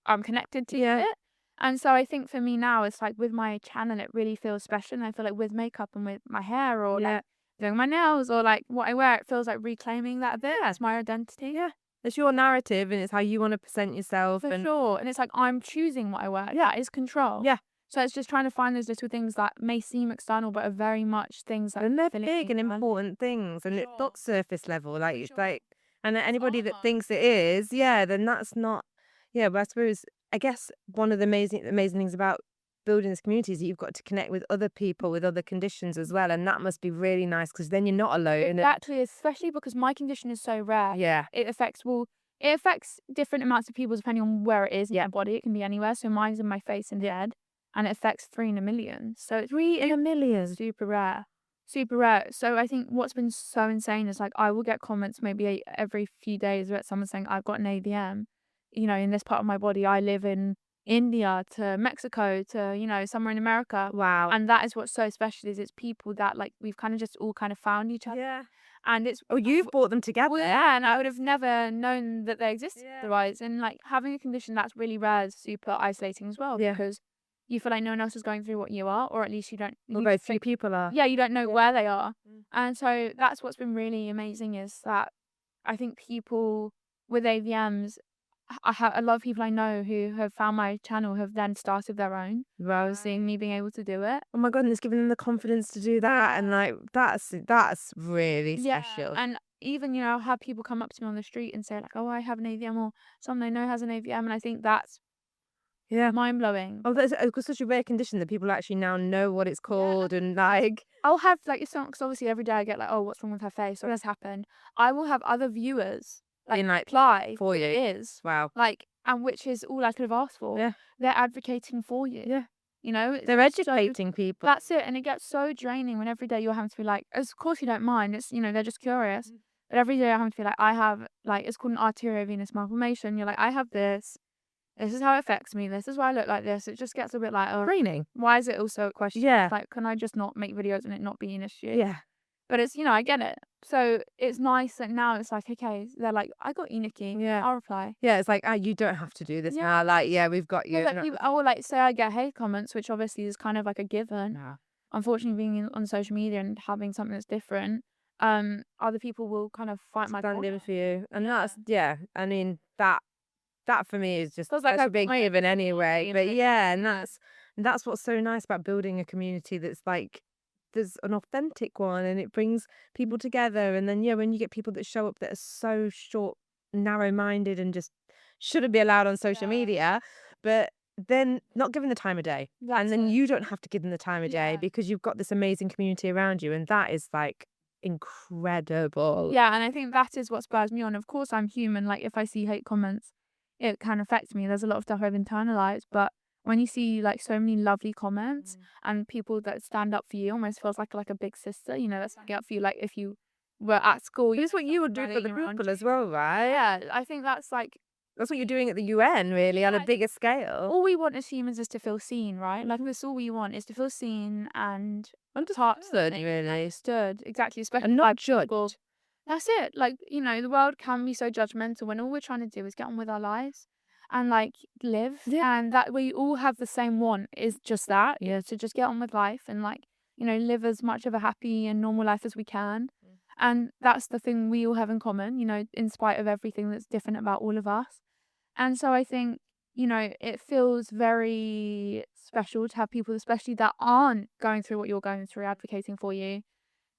I'm connected to Yeah. it. And so I think for me now, it's like with my channel, it really feels special. And I feel like with makeup and with my hair or Yeah. like doing my nails or like what I wear, it feels like reclaiming that a bit as my identity. Yeah. It's your narrative and it's how you want to present yourself. For And sure. And it's like I'm choosing what I wear. Yeah. That is control. Yeah. So it's just trying to find those little things that may seem external, but are very much things that and they're fill big in and and- important things, and it's Sure. not surface level. Like it's Sure. like, and anybody that are. thinks it is, yeah, then that's not. Yeah, but I suppose I guess one of the amazing things about building this community is that you've got to connect with other people with other conditions as well, and that must be really nice because then you're not alone. And Exactly, especially because my condition is so rare. yeah, It affects different amounts of people depending on where it is in Yeah. my body. It can be anywhere. So mine's in my face and head, and it affects 3 in a million. So it's 3 in a million. super rare. Super rare. So I think what's been so insane is like I will get comments maybe every few days where someone saying I've got an AVM, in this part of my body. I live in India to Mexico to, somewhere in America. Wow. And that is what's so special is it's people that like we've kind of just all kind of found each other. Yeah. And it's Oh, you've brought them together. well, yeah, and I would have never known that they existed Yeah. otherwise. And like having a condition that's really rare is super isolating as well Yeah. because you feel like no one else is going through what you are, or at least you don't. Well, You very few think, people are. yeah, you don't know where they are, Mm. and so that's what's been really amazing is that I think people with AVMs, I have a lot of people I know who have found my channel have then started their own, Right. seeing me being able to do it. Oh my God, and it's giving them the confidence to do that, and like that's really special. And even, I'll have people come up to me on the street and say like, oh, I have an AVM, or someone I know has an AVM. And I think that's Yeah. mind blowing. Oh, that's such a rare condition that people actually now know what it's called, and like, I'll have like, it's not, because obviously every day I get like, oh, what's wrong with her face? What has happened? I will have other viewers being like, apply for you. It is. Wow. Like, and which is all I could have asked for. Yeah. They're advocating for you. Yeah. It's They're educating people. That's it. And it gets so draining when every day you're having to be like, of course you don't mind. It's, they're just curious. But every day I have to be like, I have, like, it's called an arteriovenous malformation. You're like, I have this. This is how it affects me. This is why I look like this. It just gets a bit like, oh, Training. why is it also a question? Yeah. Like, can I just not make videos and it not be an issue? Yeah. But it's, I get it. So it's nice that now it's like, okay, they're like, I got you, Nikki. Yeah. I'll reply. Yeah, it's like, you don't have to do this Yeah. now. Like, yeah, we've got you. Like people, or like, say I get hate comments, which obviously is kind of like a given. No. Unfortunately, being on social media and having something that's different, other people will kind of fight my Stand in corner. for you, and that's I mean that for me is just Feels like that's a I've big made given anyway. you But know. yeah, and that's what's so nice about building a community that's like there's an authentic one, and it brings people together. And then when you get people that show up that are so short, narrow-minded, and just shouldn't be allowed on social media, but then not given the time of day, and then you don't have to give them the time of day because you've got this amazing community around you, and that is like incredible. Yeah, and I think that is what spurs me on. Of course, I'm human. Like, if I see hate comments, it can affect me. There's a lot of stuff I've internalized, but when you see like so many lovely comments and people that stand up for you, almost feels like a big sister. That's standing up for you. Like if you were at school, It's what you would do for the people as well, right? Yeah, I think that's like That's what you're doing at the UN, really, on a bigger scale. all we want as humans is to feel seen, right? Like that's all we want is to feel seen and Understood, really. understood. Exactly, especially And by not judged. people. That's it. Like, the world can be so judgmental when all we're trying to do is get on with our lives and like live. Yeah. And that we all have the same want is just that. Yeah. To just get on with life and like, live as much of a happy and normal life as we can. And that's the thing we all have in common, in spite of everything that's different about all of us. And so I think, it feels very special to have people, especially that aren't going through what you're going through, advocating for you.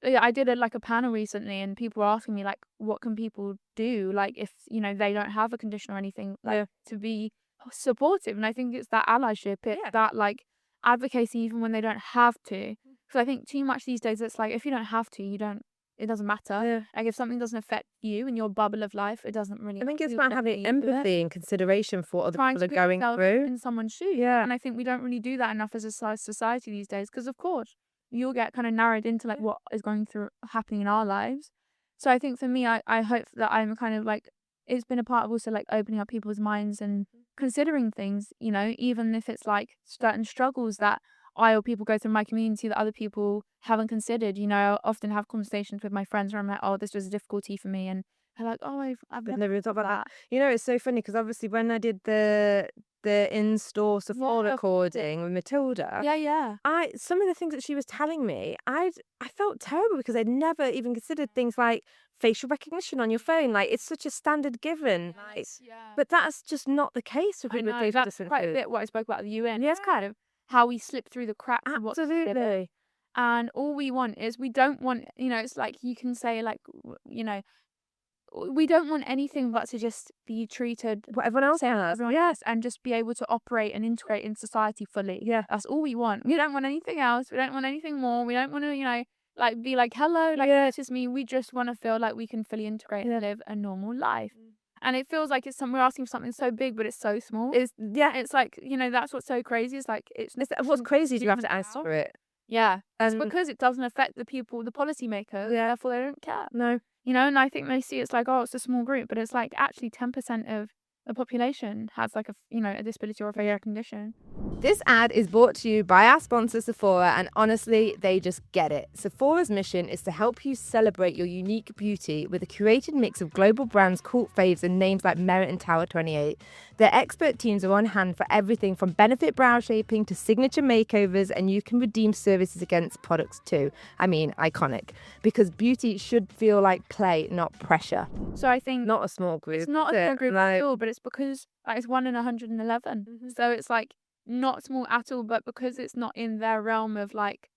Yeah, I did a panel recently, and people were asking me like, what can people do, like if they don't have a condition or anything, like to be supportive. And I think it's that allyship, it's that like advocacy even when they don't have to. Because I think too much these days, it's like if you don't have to, it doesn't matter. Yeah. Like if something doesn't affect you in your bubble of life, it doesn't really. I think it's you about definitely having do it. empathy and consideration for what other Trying people to are going put yourself through. in someone's shoes. Yeah. And I think we don't really do that enough as a society these days. Because of course, you'll get kind of narrowed into like what is happening in our lives. So I think for me, I hope that I'm kind of like, it's been a part of also like opening up people's minds and considering things, even if it's like certain struggles that I or people go through in my community that other people haven't considered. I often have conversations with my friends where I'm like, oh, this was a difficulty for me, and They're like, oh, I've But never never thought thought about that. that. You know, it's so funny because obviously when I did the in-store Sephora Yeah. recording with Matilda, Yeah. some of the things that she was telling me, I felt terrible because I'd never even considered things like facial recognition on your phone. Like, it's such a standard given. Like, Yeah. but that's just not the case with I people with know facial that's quite a differences. bit what I spoke about at the UN. It's Yeah. kind of how we slip through the cracks of what's given. Absolutely. And all we want is we don't want, it's like you can say like, we don't want anything but to just be treated What everyone else has. everyone else and just be able to operate and integrate in society fully. Yeah. That's all we want. We don't want anything else. We don't want anything more. We don't want to, like be like, hello, like Yeah. this is me. We just want to feel like we can fully integrate and live a normal life. And it feels like we're asking for something so big, but it's so small. It's like, that's what's so crazy. It's like What's crazy is you have to ask for it. Yeah. It's And because it doesn't affect the people, the policymakers, therefore they don't care. no. And I think they see it's like, oh, it's a small group, but it's like actually 10% of the population has like a disability or a facial condition. This ad is brought to you by our sponsor Sephora, and honestly, they just get it. Sephora's mission is to help you celebrate your unique beauty with a curated mix of global brands, cult faves, and names like Merit and Tower 28. Their expert teams are on hand for everything from benefit brow shaping to signature makeovers, and you can redeem services against products too. I mean, iconic. Because beauty should feel like play, not pressure. So I think Not a small group. it's not is a it? small group Like, at all, but it's because it's 1 in 111. So it's like not small at all, but because it's not in their realm of like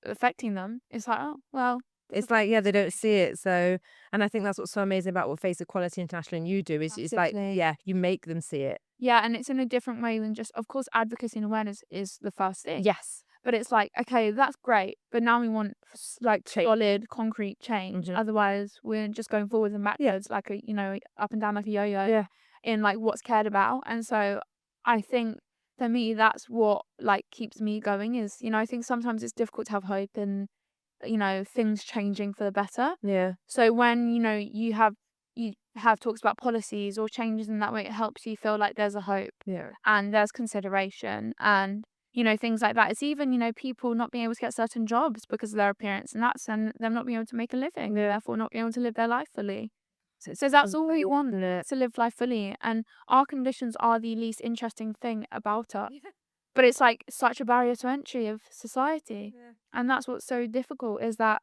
affecting them, it's like, oh, well. it's like, yeah, they don't see it. So, and I think that's what's so amazing about what Face Equality International and you do is it's like, Absolutely. yeah, you make them see it. Yeah, and it's in a different way than just, of course, advocacy and awareness is the first thing. Yes. But it's like, okay, that's great, but now we want like Change. solid, concrete change. Otherwise, we're just going forwards and backwards, like up and down like a yo-yo. Yeah. In like what's cared about. And so, I think for me, that's what like keeps me going. Is I think sometimes it's difficult to have hope and things changing for the better. Yeah. So when you have talks about policies or changes in that way, it helps you feel like there's a hope. Yeah. And there's consideration and things like that. It's even people not being able to get certain jobs because of their appearance, and them not being able to make a living, therefore not being able to live their life fully. So that's all we want, to live life fully, and our conditions are the least interesting thing about us. But it's like such a barrier to entry of society, and that's what's so difficult, is that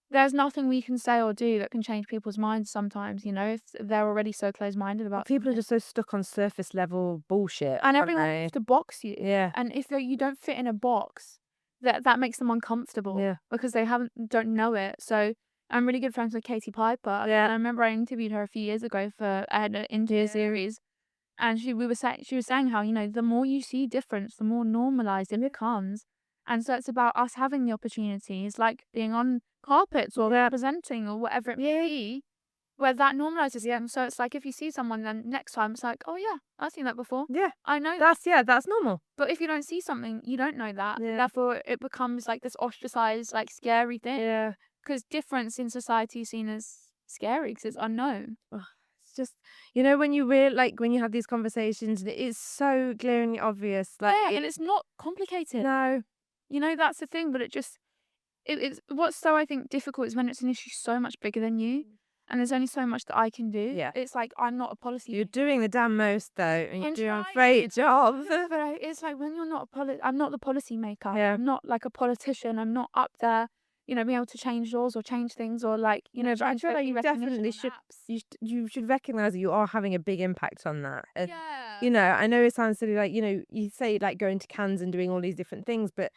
there's nothing we can say or do that can change people's minds sometimes, if they're already so close-minded about People are something. just so stuck on surface level bullshit. And aren't everyone they? wants to box you. Yeah. And if you don't fit in a box, that makes them uncomfortable. Yeah. Because they don't know it. So I'm really good friends with Katie Piper. Yeah. And I remember I interviewed her a few years ago I had an interview series, and she was saying how the more you see difference, the more normalized it becomes. And so it's about us having the opportunities, like being on carpets or representing or whatever it may be, where that normalizes it. And so it's like if you see someone, then next time it's like, oh yeah, I've seen that before. Yeah. I know that. That's normal. But if you don't see something, you don't know that. Yeah. Therefore, it becomes like this ostracized, like scary thing. Yeah. Because difference in society is seen as scary because it's unknown. It's just, when when you have these conversations, and it is so glaringly obvious. Like, And it's not complicated. no. That's the thing. But it's what's so, I think, difficult is when it's an issue so much bigger than you, and there's only so much that I can do. Yeah. It's like I'm not a policy. You're doing the damn most though, and you're I'm doing a trying. great job. But it's like when you're not I'm not the policy maker. Yeah. I'm not like a politician. I'm not up there, being able to change laws or change things or like, But I feel like you definitely should. You should recognize that you are having a big impact on that. And, Yeah. I know it sounds silly, like you say like going to Cannes and doing all these different things, but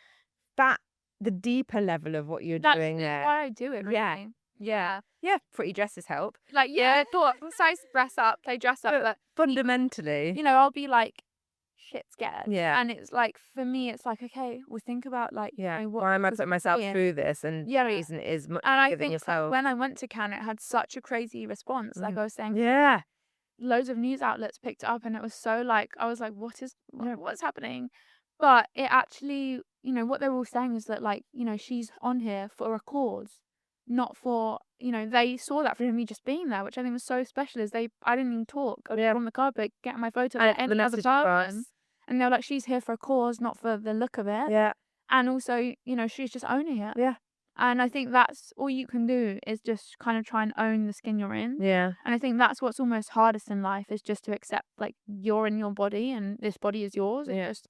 the deeper level of what you're doing there. Why I do it. Really. Yeah. Yeah. Yeah. Pretty dresses help. Like size dress up, play dress up, but Fundamentally. I'll be like shit scared. Yeah. And it's like for me, it's like okay, we'll think about like Why am I putting myself through this? And the reason is much and I bigger than think yourself. when I went to Cannes, it had such a crazy response. Like I was saying, Yeah. loads of news outlets picked it up, and it was so like I was like, what's happening? But it actually, what they were all saying is that like she's on here for a cause, not for they saw that from me just being there, which I think was so special. Is I didn't even talk. I was on the carpet, getting my photo, and the as a message person, and they're like, she's here for a cause, not for the look of it. Yeah. And also, she's just owning it. Yeah. And I think that's all you can do is just kind of try and own the skin you're in. Yeah. And I think that's what's almost hardest in life, is just to accept like you're in your body and this body is yours. And Yeah. just,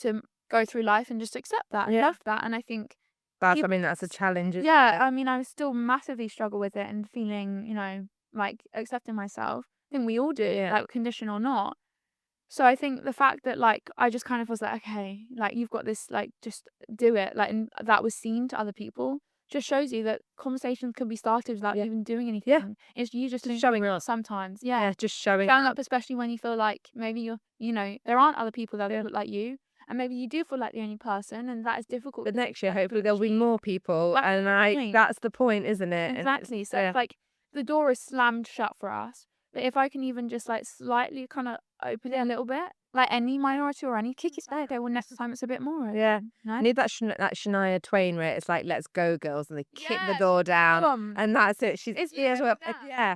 to go through life and just accept that and Yeah. love that. And I think I mean, that's a challenge. yeah, I mean, I still massively struggle with it and feeling, like accepting myself. I think we all do, Yeah. like condition or not. So I think the fact that like I just kind of was like, okay, like you've got this, like just do it, like, and that was seen to other people, just shows you that conversations can be started without even doing anything. Yeah. It's you just Showing up. sometimes. Yeah, just showing Showing up. up, especially when you feel like maybe there aren't other people that look like you, and maybe you do feel like the only person, and that is difficult. But next year, hopefully, there'll be more people, and that's the point, isn't it? Exactly. So it's like the door is slammed shut for us. But if I can even just like slightly kind of open it a little bit, like any minority or any kick it there, they will next time it's a bit more. Yeah. No? I need that Shania Twain where it's like, let's go, girls, and they kick the door down, and that's it. She's here to Yeah.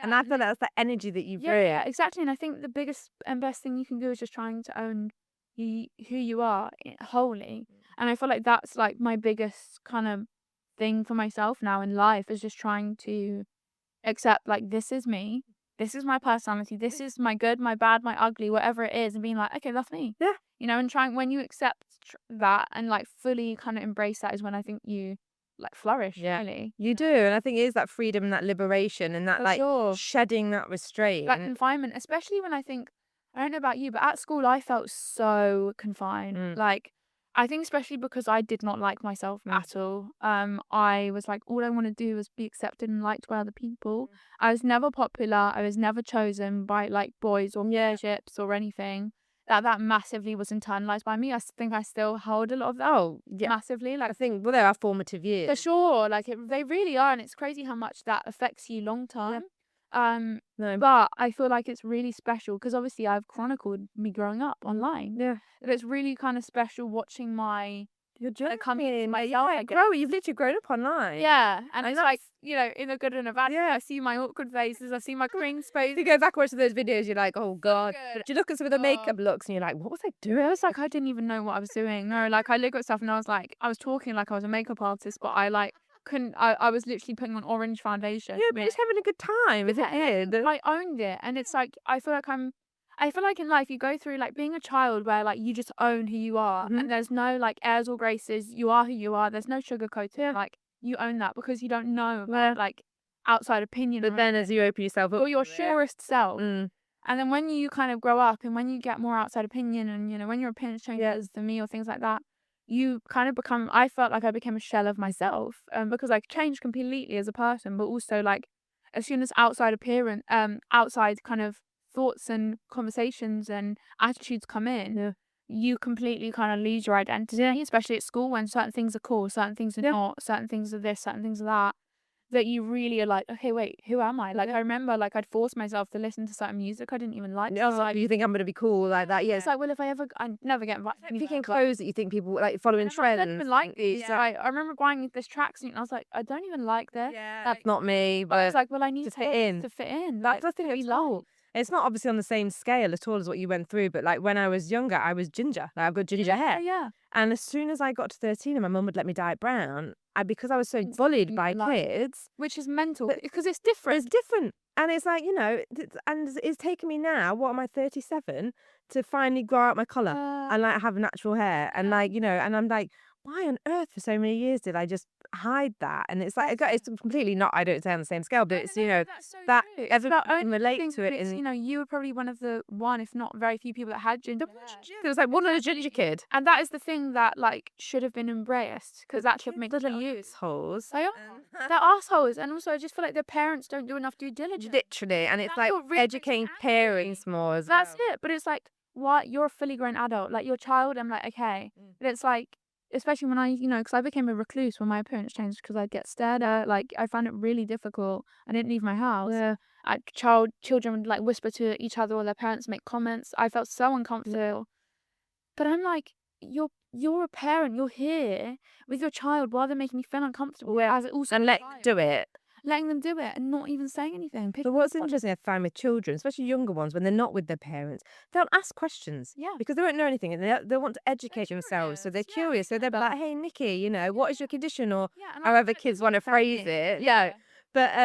And I feel that's the energy that you bring. Yeah, exactly. And I think the biggest and best thing you can do is just trying to own who you are wholly. And I feel like that's like my biggest kind of thing for myself now in life, is just trying to accept like this is me, this is my personality, this is my good, my bad, my ugly, whatever it is, and being like, okay, that's me. Yeah. And trying, when you accept that and like fully kind of embrace that, is when I think you like flourish. Yeah. Really, You do. And I think it is that freedom and that liberation and that For like sure. shedding that restraint. That confinement, especially when I don't know about you, but at school I felt so confined. Like, I think especially because I did not like myself at all. I was like, all I want to do was be accepted and liked by other people. I was never popular. I was never chosen by like boys or friendships or anything. That massively was internalized by me. I think I still hold a lot of that. Oh, yeah. Massively. Like, I think, well, there are formative years. for sure. Like they really are, and it's crazy how much that affects you long term. No. But I feel like it's really special because obviously I've chronicled me growing up online. Yeah. And it's really kind of special watching Your journey. come into myself. You've literally grown up online. Yeah, and it's like, in a good and a bad. Yeah, I see my awkward faces, I see my cringe faces. If you go back and watch those videos, you're like, oh God. Do you look at some of the makeup looks and you're like, what was I doing? I was like, I didn't even know what I was doing. No, like I look at stuff and I was like, I was talking like I was a makeup artist, but I like couldn't. I was literally putting on orange foundation. Yeah, but just having a good time, isn't it? I owned it, and it's like I feel like in life you go through like being a child where like you just own who you are, and there's no like airs or graces. You are who you are. There's no sugarcoating. Like you own that because you don't know like outside opinion. But then as you open yourself up, or your surest self. Mm. And then when you kind of grow up and when you get more outside opinion, and when your opinion changes to me or things like that, you kind of become. I felt like I became a shell of myself, because I changed completely as a person, but also like as soon as outside kind of thoughts and conversations and attitudes come in, you completely kind of lose your identity, especially at school when certain things are cool, certain things are not, certain things are this, certain things are that you really are like, okay, wait, who am I? Like, I remember, like, I'd force myself to listen to certain music I didn't even like. Like, you think I'm going to be cool like that? Yeah. It's like, well, if I never get invited. Picking clothes that you think people like following trends. I don't even like these. So I remember buying this tracksuit and I was like, I don't even like this. Yeah. That's not me. But it's like, well, I need to fit in. To fit in. That's the thing. It's not obviously on the same scale at all as what you went through, but like when I was younger, I was ginger. Like I've got ginger hair. Yeah. And as soon as I got to 13 and my mum would let me dye it brown, because I was so bullied by kids. Which is mental, because it's different. It's different. And it's like, and it's taken me now, what am I, 37, to finally grow out my colour and like have natural hair. And like, and I'm like, why on earth for so many years did I just hide that? And it's like, it's completely not, I don't say on the same scale, but it's, that everyone can relate to it. You were probably one of the if not very few people that had ginger hair. It was like one of the ginger kid. And that is the thing that like should have been embraced, because that should make little assholes. They are. They're assholes. And also I just feel like their parents don't do enough due diligence. Literally. And it's like educating parents more as well. That's it. But it's like, what? You're a fully grown adult. Like your child, I'm like, okay. But it's like, especially when I, because I became a recluse when my appearance changed, because I'd get stared at. Like, I found it really difficult. I didn't leave my house. Yeah. Children would like whisper to each other, or their parents make comments. I felt so uncomfortable. But I'm like, you're a parent. You're here with your child while they're making you feel uncomfortable. Whereas it also and let you do it. letting them do it and not even saying anything. But what's interesting, I find with children, especially younger ones, when they're not with their parents, they'll ask questions. Yeah. Because they won't know anything and they want to educate themselves. So they're curious. So they'll be like, hey, Nikki, you know, what is your condition? Or however kids want to phrase it. Yeah. But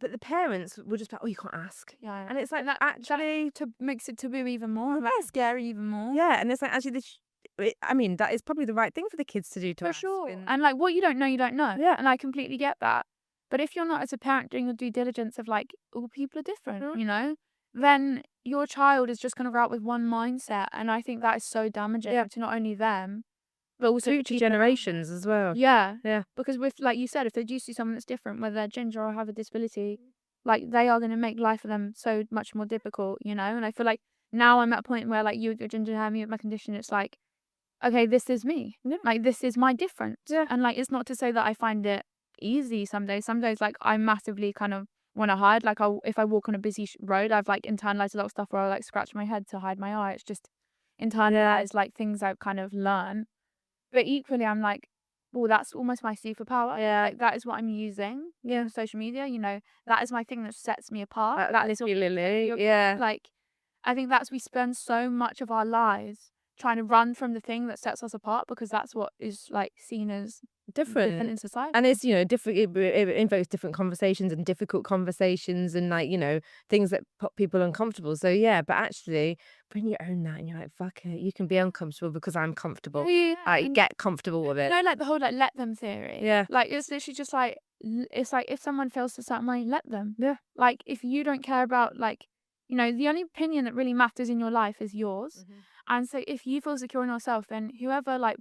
the parents will just be like, oh, you can't ask. Yeah. And it's like, that actually, makes it taboo even more, like scary even more. Yeah. And it's like, actually, I mean, that is probably the right thing for the kids to do to ask. For sure. And like, what you don't know, you don't know. Yeah. And I completely get that. But if you're not, as a parent, doing your due diligence of like, all people are different, you know, then your child is just going to grow up with one mindset. And I think that is so damaging to not only them, but also future generations as well. Yeah. Yeah. Because with, like you said, if they do see someone that's different, whether they're ginger or have a disability, like they are going to make life for them so much more difficult, you know? And I feel like now I'm at a point where like you with your ginger hair, me with my condition, it's like, okay, this is me. Yeah. Like, this is my difference. Yeah. And like, it's not to say that I find it easy some days. Some days, like, I massively kind of want to hide. Like, if I walk on a busy road, I've like internalized a lot of stuff where I like scratch my head to hide my eye. It's just internalized like things I've kind of learned. But equally, I'm like, well, that's almost my superpower. Yeah. Like, that is what I'm using. Yeah. Social media, you know, that is my thing that sets me apart. That is Lily. Yeah. Like, I think we spend so much of our lives trying to run from the thing that sets us apart because that's what is like seen as different in society. And it's, you know, different. It invokes different conversations and difficult conversations and like, you know, things that put people uncomfortable. So yeah, but actually when you own that and you're like, fuck it, you can be uncomfortable because I'm comfortable. I get comfortable with it. You know, like the whole like let them theory. Yeah. Like it's literally just like, it's like if someone feels a certain way, let them. Yeah. Like if you don't care about like, you know, the only opinion that really matters in your life is yours. And so if you feel secure in yourself, then whoever like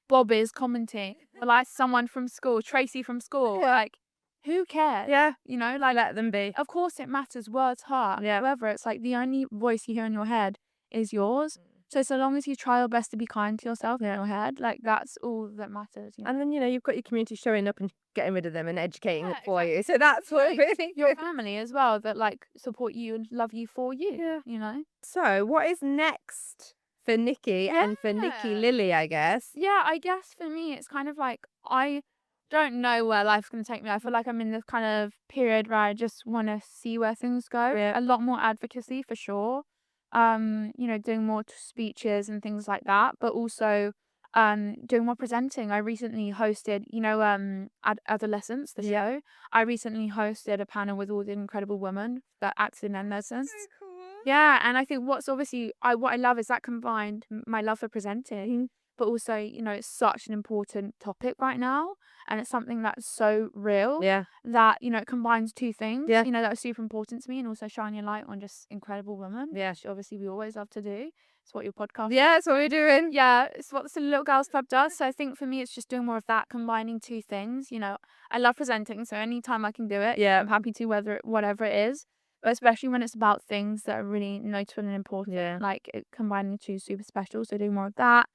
Bob is commenting, or like someone from school, Tracy from school, like who cares? Yeah. You know, like Let them be. of course it matters, words hurt. Yeah. However, it's like the only voice you hear in your head is yours. So long as you try your best to be kind to yourself in your head, like that's all that matters. You know? And then, you know, you've got your community showing up and getting rid of them and educating it for you. So that's what really your family as well that like support you and love you for you. Yeah. You know. So what is next for Nikki and for Nikki Lilly, I guess? Yeah, I guess for me it's kind of like I don't know where life's going to take me. I feel like I'm in this kind of period where I just want to see where things go. Yeah. A lot more advocacy for sure. You know, doing more speeches and things like that, but also doing more presenting. I recently hosted, you know, Adolescence, the show. I recently hosted a panel with all the incredible women that acted in adolescence. So cool. Yeah, and I think what's obviously what I love is that combined my love for presenting, but also, you know, it's such an important topic right now, and it's something that's so real that, you know, it combines two things, you know, that are super important to me, and also shining a light on just incredible women, which obviously we always love to do. It's what your podcast that's what we're doing. Yeah, it's what the Silly Little Girls Club does. So I think for me, it's just doing more of that, combining two things. You know, I love presenting, so anytime I can do it, I'm happy to, whatever it is. But especially when it's about things that are really notable and important, like combining the two, super special. So doing more of that.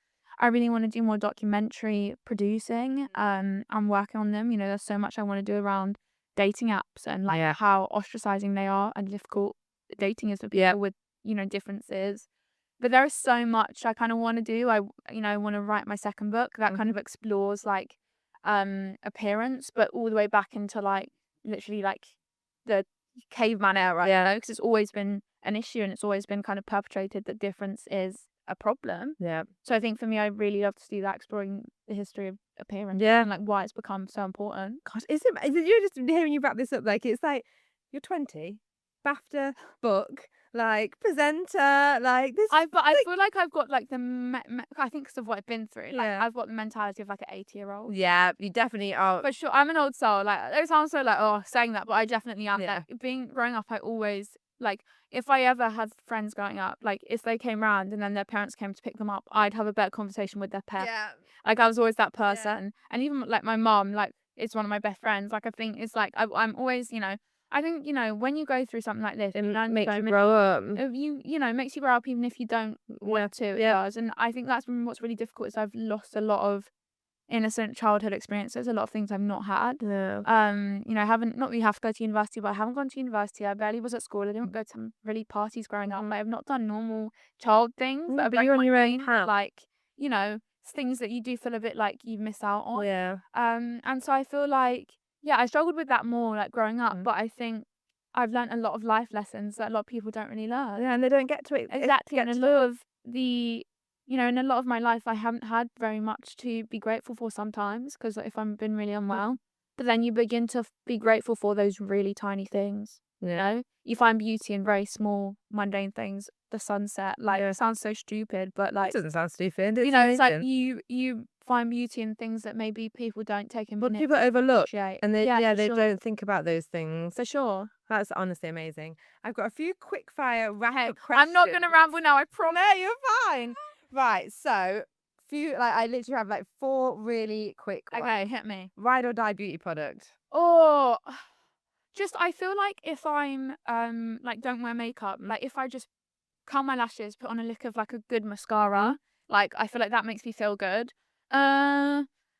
I really want to do more documentary producing. I'm working on them. You know, there's so much I want to do around dating apps and like how ostracizing they are and difficult dating is for people with, you know, differences. But there is so much I kind of want to do. I want to write my second book that kind of explores like appearance, but all the way back into like literally like the caveman era, you know, because it's always been an issue and it's always been kind of perpetrated that difference is a problem. So I think for me, I really love to do that, exploring the history of appearance and like why it's become so important. God, you're just hearing you wrap this up, like it's like you're 20, BAFTA book, like presenter, like this. I feel like I've got like I think because of what I've been through, like I've got the mentality of like an 80-year-old. Yeah, you definitely are. But sure, I'm an old soul. Like it sounds so like saying that, but I definitely am. Like, growing up, I always like if I ever had friends growing up, like if they came round and then their parents came to pick them up, I'd have a better conversation with their parents. Like I was always that person, and even like my mom, like is one of my best friends. Like I think it's like I'm always, you know. I think, you know, when you go through something like this, it makes you grow up. You know, makes you grow up even if you don't want to. It does. And I think that's what's really difficult is I've lost a lot of innocent childhood experiences, a lot of things I've not had. You know, I haven't, not really have to go to university, but I haven't gone to university. I barely was at school. I didn't go to really parties growing up. Like, I've not done normal child things. But you're on your own path. Like, you know, things that you do feel a bit like you miss out on. Yeah. And so I feel like Yeah, I struggled with that more like growing up, but I think I've learned a lot of life lessons that a lot of people don't really learn. Yeah, and they don't get to it. Exactly. And a lot of in a lot of my life, I haven't had very much to be grateful for sometimes, because if I've been really unwell, but then you begin to be grateful for those really tiny things. You know, you find beauty in very small, mundane things. The sunset, like, it sounds so stupid, but like, It doesn't sound stupid. It's it's like amazing. you find beauty in things that maybe people don't take in. But people overlook, Appreciate. and they For they sure. don't think about those things. For sure. That's honestly amazing. I've got a few quick fire wrap Hey, up questions. I'm not gonna ramble now, I promise. No, you're fine. Right, so I literally have like 4 really quick ones. Okay, hit me. Ride or die beauty product. Oh, just I feel like if I'm like don't wear makeup, like if I just curl my lashes, put on a lick of like a good mascara, like I feel like that makes me feel good.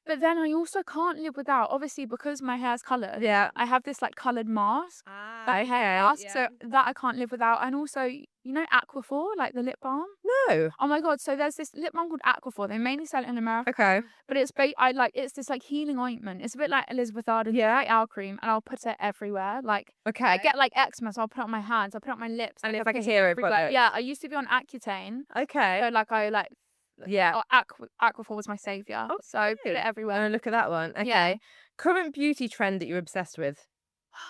But then I also can't live without, obviously, because my hair's coloured. Yeah. I have this like coloured mask. Like hair. Mask, so that I can't live without. And also, Aquaphor, like the lip balm. No. Oh my god! So there's this lip balm called Aquaphor. They mainly sell it in America. Okay. But it's this like healing ointment. It's a bit like Elizabeth Arden, like eye cream, and I'll put it everywhere. Like, Okay. I get like eczema, so I'll put it on my hands. I'll put it on my lips, And it's I'll like a put it hero everywhere. product. Yeah, I used to be on Accutane. Okay. So like Yeah. Aquaphor was my savior. Oh, so I put it everywhere. Oh, look at that one. Okay. Yeah. Current beauty trend that you're obsessed with.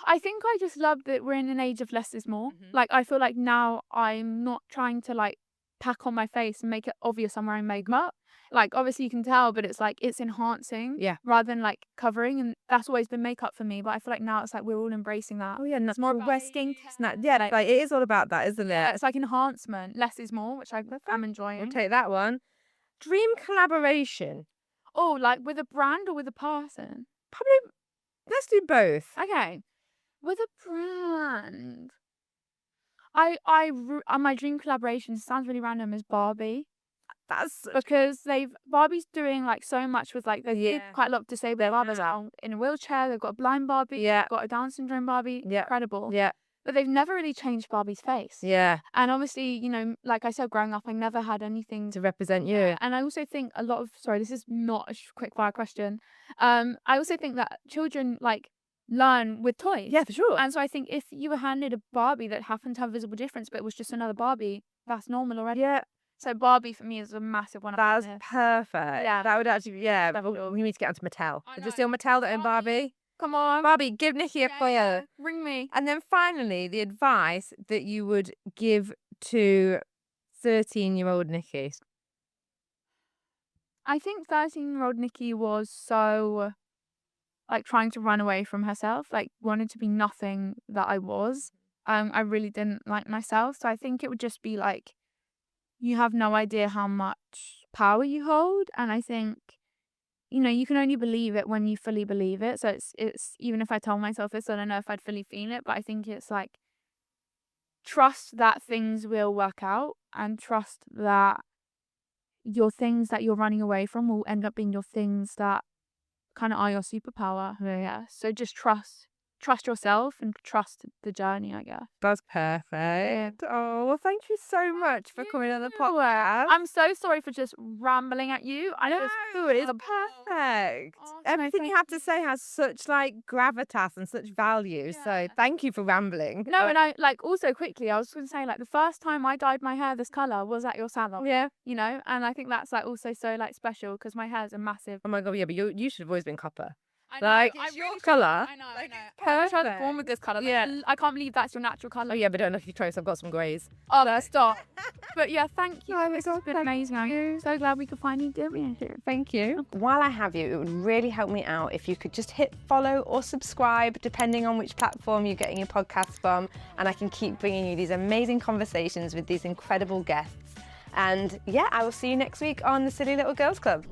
I think I just love that we're in an age of less is more. Like, I feel like now I'm not trying to like pack on my face and make it obvious I'm wearing makeup. Like, obviously you can tell, but it's like it's enhancing rather than like covering, and that's always been makeup for me. But I feel like now it's like we're all embracing that. Oh yeah, and that's more about skincare. Yeah, like it is all about that, isn't it? Yeah, it's like enhancement. Less is more, which I'm We'll enjoying. take that one. Dream collaboration. Oh, like with a brand or with a person? Probably. Let's do both. Okay, with a brand. My dream collaboration sounds really random is Barbie. That's Because Barbie's doing like so much with like there's quite a lot of disabled Barbies out in a wheelchair. They've got a blind Barbie. Yeah. They've got a Down syndrome Barbie. Yeah. Incredible. Yeah. But they've never really changed Barbie's face. Yeah. And obviously, like I said, growing up, I never had anything To represent you. And I also think a lot of this is not a quick fire question. I also think that children like learn with toys. Yeah, for sure. And so I think if you were handed a Barbie that happened to have visible difference, but it was just another Barbie, that's normal already. Yeah. So Barbie for me is a massive one. That's perfect. Yeah. That would actually, we need to get onto Mattel. Is it still Mattel that own Barbie? Come on. Barbie, give Nikki a player. Ring me. And then finally, the advice that you would give to 13-year-old Nikki. I think 13-year-old Nikki was so like trying to run away from herself, like wanted to be nothing that I was. I really didn't like myself. So I think it would just be like, you have no idea how much power you hold. And I think, you can only believe it when you fully believe it. So it's even if I told myself this, I don't know if I'd fully feel it, but I think it's like, trust that things will work out, and trust that your things that you're running away from will end up being your things that kind of are your superpower. Yeah. So just trust yourself and trust the journey, I guess. That's perfect. Oh, well, thank you so much for coming on the podcast. I'm so sorry for just rambling at you. I know it's perfect. Everything you have to say has such like gravitas and such value. So thank you for rambling. No, and I like also quickly, I was going to say like the first time I dyed my hair this color was at your salon. Yeah. And I think that's like also so like special because my hair is a massive. Oh my god, yeah, but you should have always been copper. I know, like it's your colour. I know. I was born with this colour. Yeah. I can't believe that's your natural colour. Oh yeah, but don't look at your clothes. I've got some greys. Oh, no, stop. But yeah, thank you. Oh, it's been amazing. I'm so glad we could finally do it. Thank you. While I have you, it would really help me out if you could just hit follow or subscribe, depending on which platform you're getting your podcast from, and I can keep bringing you these amazing conversations with these incredible guests. And yeah, I will see you next week on the Silly Little Girls Club.